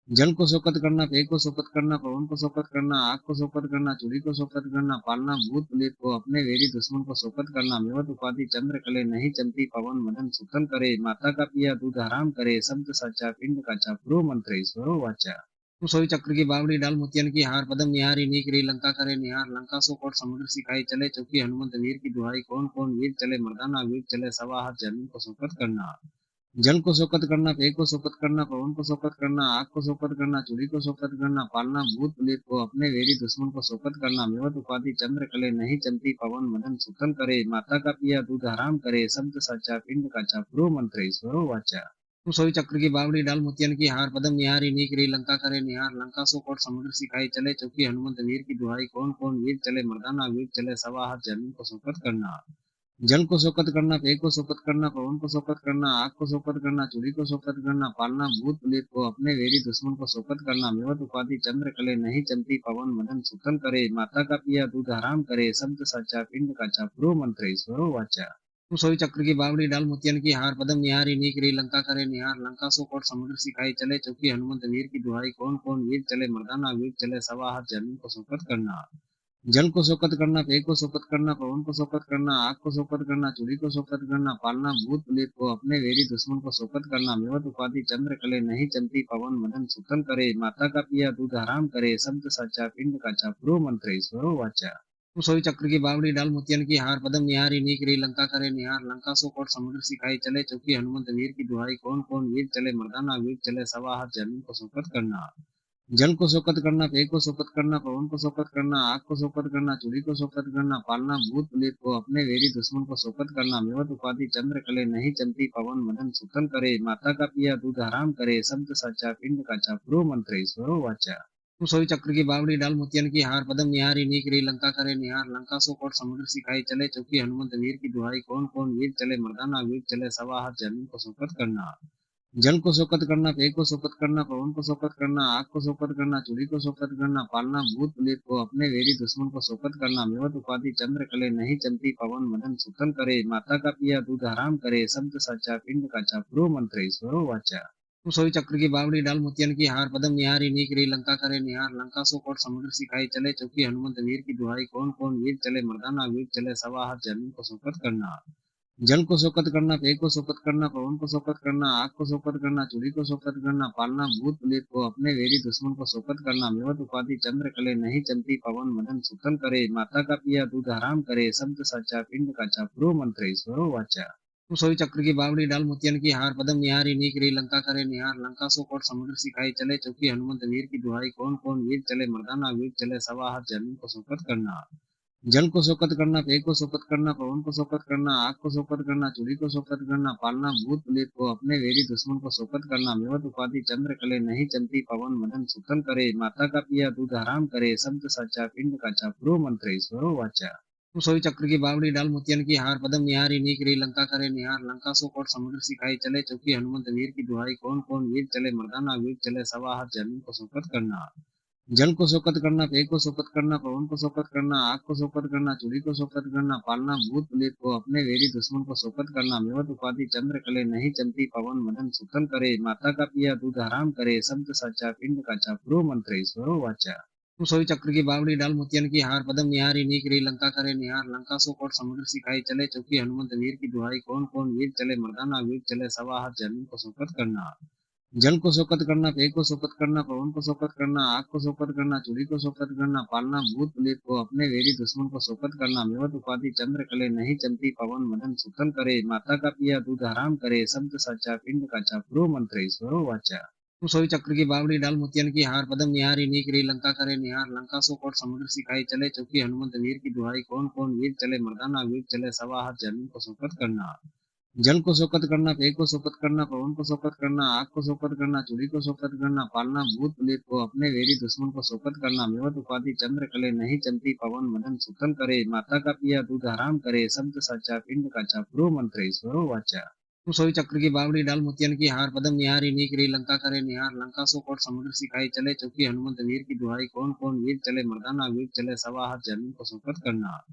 जल को शोकत करना, पेय को शोकत करना, पवन को शोकत करना, आग को शोकत करना, चूड़ी को शोकत करना, पालना भूत प्रेत को, अपने वेरी दुश्मन को शोकत करना, मेवत उपाधि चंद्र कले, नहीं चलती पवन मदन सुतल करे, माता का पिया दूध हराम करे, शब्द साचा पिंड काचा, प्रो मंत्र ईश्वरो वाचा। सोई चक्र की बावड़ी डाल मोतियन की हार, पदम निहारी नीक री लंका करे निहार, लंका सो कोट समुद्र सिखाई चले, चौकी हनुमंत वीर की दुहाई, कौन कौन वीर चले मर्दाना, वीर चले सवा हाथ जमीन को शोकत करना। जल को शोकत करना, पेय को शोकत करना, पवन को शोकत करना, आग को शोकत करना, चूड़ी को शोकत करना, पालना भूत प्रेत को, अपने वेरी दुश्मन को शोकत करना, मेवत उपाधि चंद्र कले, नहीं चलती पवन मदन सुतल करे, माता का पिया दूध हराम करे, शब्द साचा पिंड काचा, प्रो मंत्र ईश्वरो वाचा। सोई चक्र की बावड़ी डाल मोतियन की हार, पदम निहारी नीक री लंका करे निहार, लंका सो कोट समुद्र सिखाई चले, चौकी हनुमंत वीर की दुहाई, कौन कौन वीर चले मर्दाना, वीर चले सवा हाथ जमीन को शोकत करना। जल को शोकत करना, पेय को शोकत करना, पवन को शोकत करना, आग को शोकत करना, चूड़ी को शोकत करना, पालना भूत प्रेत को, अपने वेरी दुश्मन को शोकत करना, मेवत उपाधि चंद्र कले, नहीं चलती पवन मदन सुतल करे, माता का पिया दूध हराम करे, शब्द साचा पिंड काचा, प्रो मंत्र ईश्वरो वाचा। सोई चक्र की बावड़ी डाल मोतियन की हार, पदम निहारी नीक री लंका करे निहार, लंका सो कोट समुद्र सिखाई चले, चौकी हनुमंत वीर की दुहाई, कौन कौन वीर चले मर्दाना, वीर चले सवा हाथ जमीन को शोकत करना। जल को शोकत करना, पेय को शोकत करना, पवन को शोकत करना, आग को शोकत करना, चूड़ी को शोकत करना, पालना भूत प्रेत को, अपने वेरी दुश्मन को शोकत करना, मेवत उपाधि चंद्र कले, नहीं चलती पवन मदन सुतल करे, माता का पिया दूध हराम करे, शब्द साचा पिंड काचा, प्रो मंत्र ईश्वरो वाचा। सोई चक्र की बावड़ी डाल मोतियन की हार, पदम निहारी नीक री लंका करे निहार, लंका सो कोट समुद्र सिखाई चले, चौकी हनुमंत वीर की दुहाई, कौन कौन वीर चले मर्दाना, वीर चले सवा हाथ जमीन को शोकत करना। जल को शोकत करना, पेय को शोकत करना, पवन को शोकत करना, आग को शोकत करना, चूड़ी को शोकत करना, पालना भूत प्रेत को, अपने वेरी दुश्मन को शोकत करना, मेवत उपाधि चंद्र कले, नहीं चलती पवन मदन सुतल करे, माता का पिया दूध हराम करे, शब्द साचा पिंड काचा, प्रो मंत्र ईश्वरो वाचा। सोई चक्र की बावड़ी डाल मोतियन की हार, पदम निहारी नीक री लंका करे निहार, लंका सो कोट समुद्र सिखाई चले, चौकी हनुमंत वीर की दुहाई, कौन कौन वीर चले मर्दाना, वीर चले सवा हाथ जमीन को शोकत करना। जल को शोकत करना, पेय को शोकत करना, पवन को शोकत करना, आग को शोकत करना, चूड़ी को शोकत करना, पालना भूत प्रेत को, अपने वेरी दुश्मन को शोकत करना, मेवत उपाधि चंद्र कले, नहीं चलती पवन मदन सुतल करे, माता का पिया दूध हराम करे, शब्द साचा पिंड काचा, प्रो मंत्र ईश्वरो वाचा। सोई चक्र की बावड़ी डाल मोतियन की हार, पदम निहारी नीक री लंका करे निहार, लंका सो कोट समुद्र सिखाई चले, चौकी हनुमंत वीर की दुहाई, कौन कौन वीर चले मर्दाना, वीर चले सवा हाथ जमीन को शोकत करना। जल को शोकत करना, पेय को शोकत करना, पवन को शोकत करना, आग को शोकत करना, चूड़ी को शोकत करना, पालना भूत प्रेत को, अपने वेरी दुश्मन को शोकत करना, मेवत उपाधि चंद्र कले, नहीं चलती पवन मदन सुतल करे, माता का पिया दूध हराम करे, शब्द साचा पिंड काचा, प्रो मंत्र ईश्वरो वाचा। सोई चक्र की बावड़ी डाल मोतियन की हार, पदम निहारी नीक री लंका करे निहार, लंका सो कोट समुद्र सिखाई चले, चौकी हनुमंत वीर की दुहाई, कौन कौन वीर चले मर्दाना, वीर चले सवा हाथ जमीन को शोकत करना। जल को शोकत करना, पेय को शोकत करना, पवन को शोकत करना, आग को शोकत करना, चूड़ी को शोकत करना, पालना भूत प्रेत को, अपने वेरी दुश्मन को शोकत करना, मेवत उपाधि चंद्र कले, नहीं चलती पवन मदन सुतल करे, माता का पिया दूध हराम करे, शब्द साचा पिंड काचा, प्रो मंत्र ईश्वरो वाचा। सोई चक्र की बावड़ी डाल मोतियन की हार, पदम निहारी नीक री लंका करे निहार, लंका सो कोट समुद्र सिखाई चले, चौकी हनुमंत वीर की दुहाई, कौन कौन वीर चले मर्दाना, वीर चले सवा हाथ जमीन को शोकत करना। जल को शोकत करना, पेय को शोकत करना, पवन को शोकत करना, आग को शोकत करना, चूड़ी को शोकत करना, पालना भूत प्रेत को, अपने वेरी दुश्मन को शोकत करना, मेवत उपाधि चंद्र कले, नहीं चलती पवन मदन सुतल करे, माता का पिया दूध हराम करे, शब्द साचा पिंड काचा, प्रो मंत्र ईश्वरो वाचा। सोई चक्र की बावड़ी डाल मोतियन की हार, पदम निहारी नीक री लंका करे निहार, लंका सो कोट समुद्र सिखाई चले, चौकी हनुमंत वीर की दुहाई, कौन कौन वीर चले मर्दाना, वीर चले सवा हाथ जमीन को शोकत करना। जल को शोकत करना, पेय को शोकत करना, पवन को शोकत करना, आग को शोकत करना, चूड़ी को शोकत करना, पालना भूत प्रेत को, अपने वेरी दुश्मन को शोकत करना, मेवत उपाधि चंद्र कले, नहीं चलती पवन मदन सुतल करे, माता का पिया दूध हराम करे, शब्द साचा पिंड काचा, प्रो मंत्र ईश्वरो वाचा। सोई चक्र की बावड़ी डाल मोतियन की हार, पदम निहारी नीक री लंका करे निहार, लंका सो कोट समुद्र सिखाई चले, चौकी हनुमंत वीर की दुहाई, कौन कौन वीर चले मर्दाना, वीर चले सवा हाथ जमीन को शोकत करना। जल को शोकत करना, पेय को शोकत करना, पवन को शोकत करना, आग को शोकत करना, चूड़ी को शोकत करना, पालना भूत प्रेत को, अपने वेरी दुश्मन को शोकत करना, मेवत उपाधि चंद्र कले, नहीं चलती पवन मदन सुतल करे, माता का पिया दूध हराम करे, शब्द साचा पिंड काचा, प्रो मंत्र ईश्वरो वाचा। सोई चक्र की बावड़ी डाल मोतियन की हार, पदम निहारी नीक री लंका करे निहार, लंका सो कोट समुद्र सिखाई चले, चौकी हनुमंत वीर की दुहाई, कौन कौन वीर चले मर्दाना, वीर चले सवा हाथ जमीन को शोकत करना।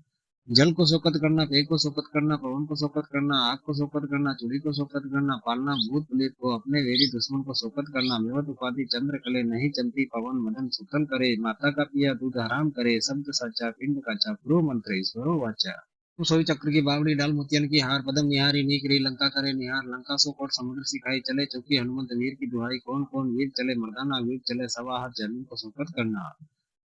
जल को शोकत करना, पेय को शोकत करना, पवन को शोकत करना, आग को शोकत करना, चूड़ी को शोकत करना, पालना भूत प्रेत को, अपने वैरी दुश्मन को शोकत करना, मेवत उपाधि चंद्र कले, नहीं चमती पवन मदन सुतल करे, माता का पिया दूध हराम करे, शब्द साचा पिंड काचा, प्रो मंत्र ईश्वरो वाचा। सोई चक्र की बावड़ी डाल मोतियन की हार, पदम निहारी नीक री लंका करे निहार, लंका सो कोट समुद्र सिखाई चले, चौकी हनुमंत वीर की दुहाई, कौन कौन वीर चले मर्दाना, वीर चले सवा हाथ जमीन को शोकत करना।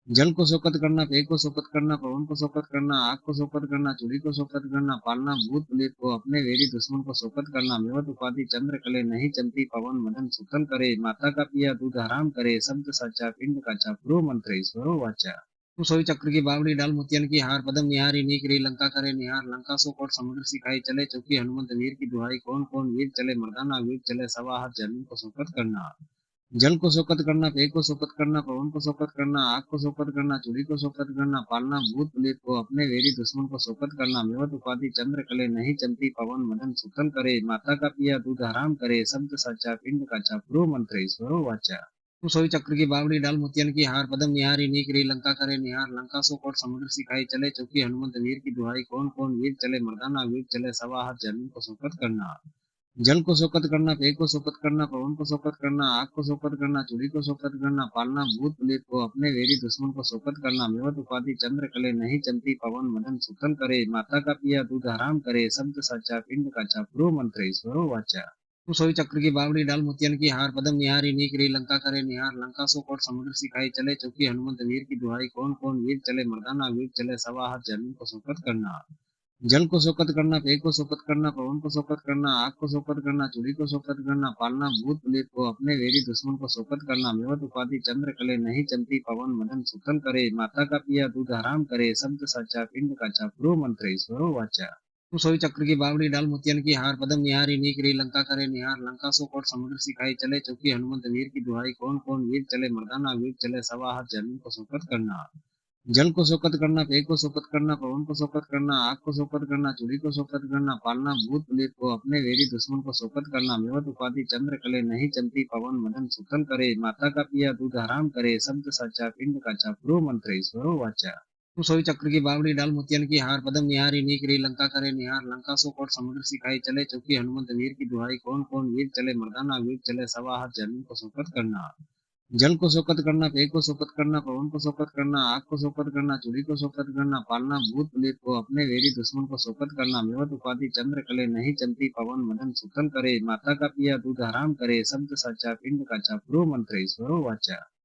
जल को शोकत करना, पेय को शोकत करना, पवन को शोकत करना, आग को शोकत करना, चूड़ी को शोकत करना, पालना भूत प्रेत को, अपने वैरी दुश्मन को शोकत करना, मेवत उपाधि चंद्र कले, नहीं चमती पवन मदन सुतल करे, माता का पिया दूध हराम करे, शब्द साचा पिंड काचा, प्रो मंत्र ईश्वरो वाचा। सोई चक्र की बावड़ी डाल मोतियन की हार, पदम निहारी नीक री लंका करे निहार, लंका सो कोट समुद्र सिखाई चले, चौकी हनुमंत वीर की दुहाई, कौन कौन वीर चले मर्दाना, वीर चले सवा हाथ जमीन को शोकत करना। जल को शोकत करना, पेय को शोकत करना, पवन को शोकत करना, आग को शोकत करना, चूड़ी को शोकत करना, पालना भूत प्रेत को, अपने वैरी दुश्मन को शोकत करना, मेवत उपाधि चंद्र कले, नहीं चमती पवन मदन सुतल करे, माता का पिया दूध हराम करे, शब्द साचा पिंड काचा, प्रो मंत्र ईश्वरो वाचा। सोई चक्र की बावड़ी डाल मोतियन की हार, पदम निहारी नीक री लंका करे निहार, लंका सो कोट समुद्र सिखाई चले, चौकी हनुमंत वीर की दुहाई, कौन कौन वीर चले मर्दाना, वीर चले सवा हाथ जमीन को शोकत करना। जल को शोकत करना, पेय को शोकत करना, पवन को शोकत करना, आग को शोकत करना, चूड़ी को शोकत करना, पालना भूत प्रेत को, अपने वैरी दुश्मन को शोकत करना, मेवत उपाधि चंद्र कले, नहीं चमती पवन मदन सुतल करे, माता का पिया दूध हराम करे, शब्द साचा पिंड काचा, प्रो मंत्र ईश्वरो वाचा। सोई चक्र की बावड़ी डाल मोतियन की हार, पदम निहारी नीक री लंका करे निहार, लंका सो कोट समुद्र सिखाई चले, चौकी हनुमंत वीर की दुहाई, कौन कौन वीर चले मर्दाना, वीर चले सवा हाथ जमीन को शोकत करना। जल को शोकत करना, पेय को शोकत करना, पवन को शोकत करना, आग को शोकत करना, चूड़ी को शोकत करना, पालना भूत प्रेत को, अपने वैरी दुश्मन को शोकत करना, मेवत उपाधि चंद्र कले, नहीं चमती पवन मदन सुतल करे, माता का पिया दूध हराम करे, शब्द साचा पिंड काचा, प्रो मंत्र ईश्वरो वाचा। सोई चक्र की बावड़ी डाल मोतियन की हार, पदम निहारी नीक री लंका करे निहार, लंका सो कोट समुद्र सिखाई चले, चौकी हनुमंत वीर की दुहाई, कौन कौन वीर चले मर्दाना, वीर चले सवा हाथ जमीन को शोकत करना। जल को शोकत करना, पेय को शोकत करना, पवन को शोकत करना, आग को शोकत करना, चूड़ी को शोकत करना, पालना भूत प्रेत को, अपने वैरी दुश्मन को शोकत करना, मेवत उपाधि चंद्र कले, नहीं चमती पवन मदन सुतल करे, माता का पिया दूध हराम करे, शब्द साचा पिंड काचा, प्रो मंत्र ईश्वरो वाचा। सोई चक्र की बावड़ी डाल मोतियन की हार, पदम निहारी नीक री लंका करे निहार, लंका सो कोट समुद्र सिखाई चले, चौकी हनुमंत वीर की दुहाई, कौन कौन वीर चले मर्दाना, वीर चले सवा हाथ जमीन को शोकत करना। जल को शोकत करना, पेय को शोकत करना, पवन को शोकत करना, आग को शोकत करना, चूड़ी को शोकत करना, पालना भूत प्रेत को, अपने वैरी दुश्मन को शोकत करना, मेवत उपाधि चंद्र कले, नहीं चमती पवन मदन सुतल करे, माता का पिया दूध हराम करे, शब्द साचा पिंड काचा, प्रो मंत्र ईश्वरो वाचा।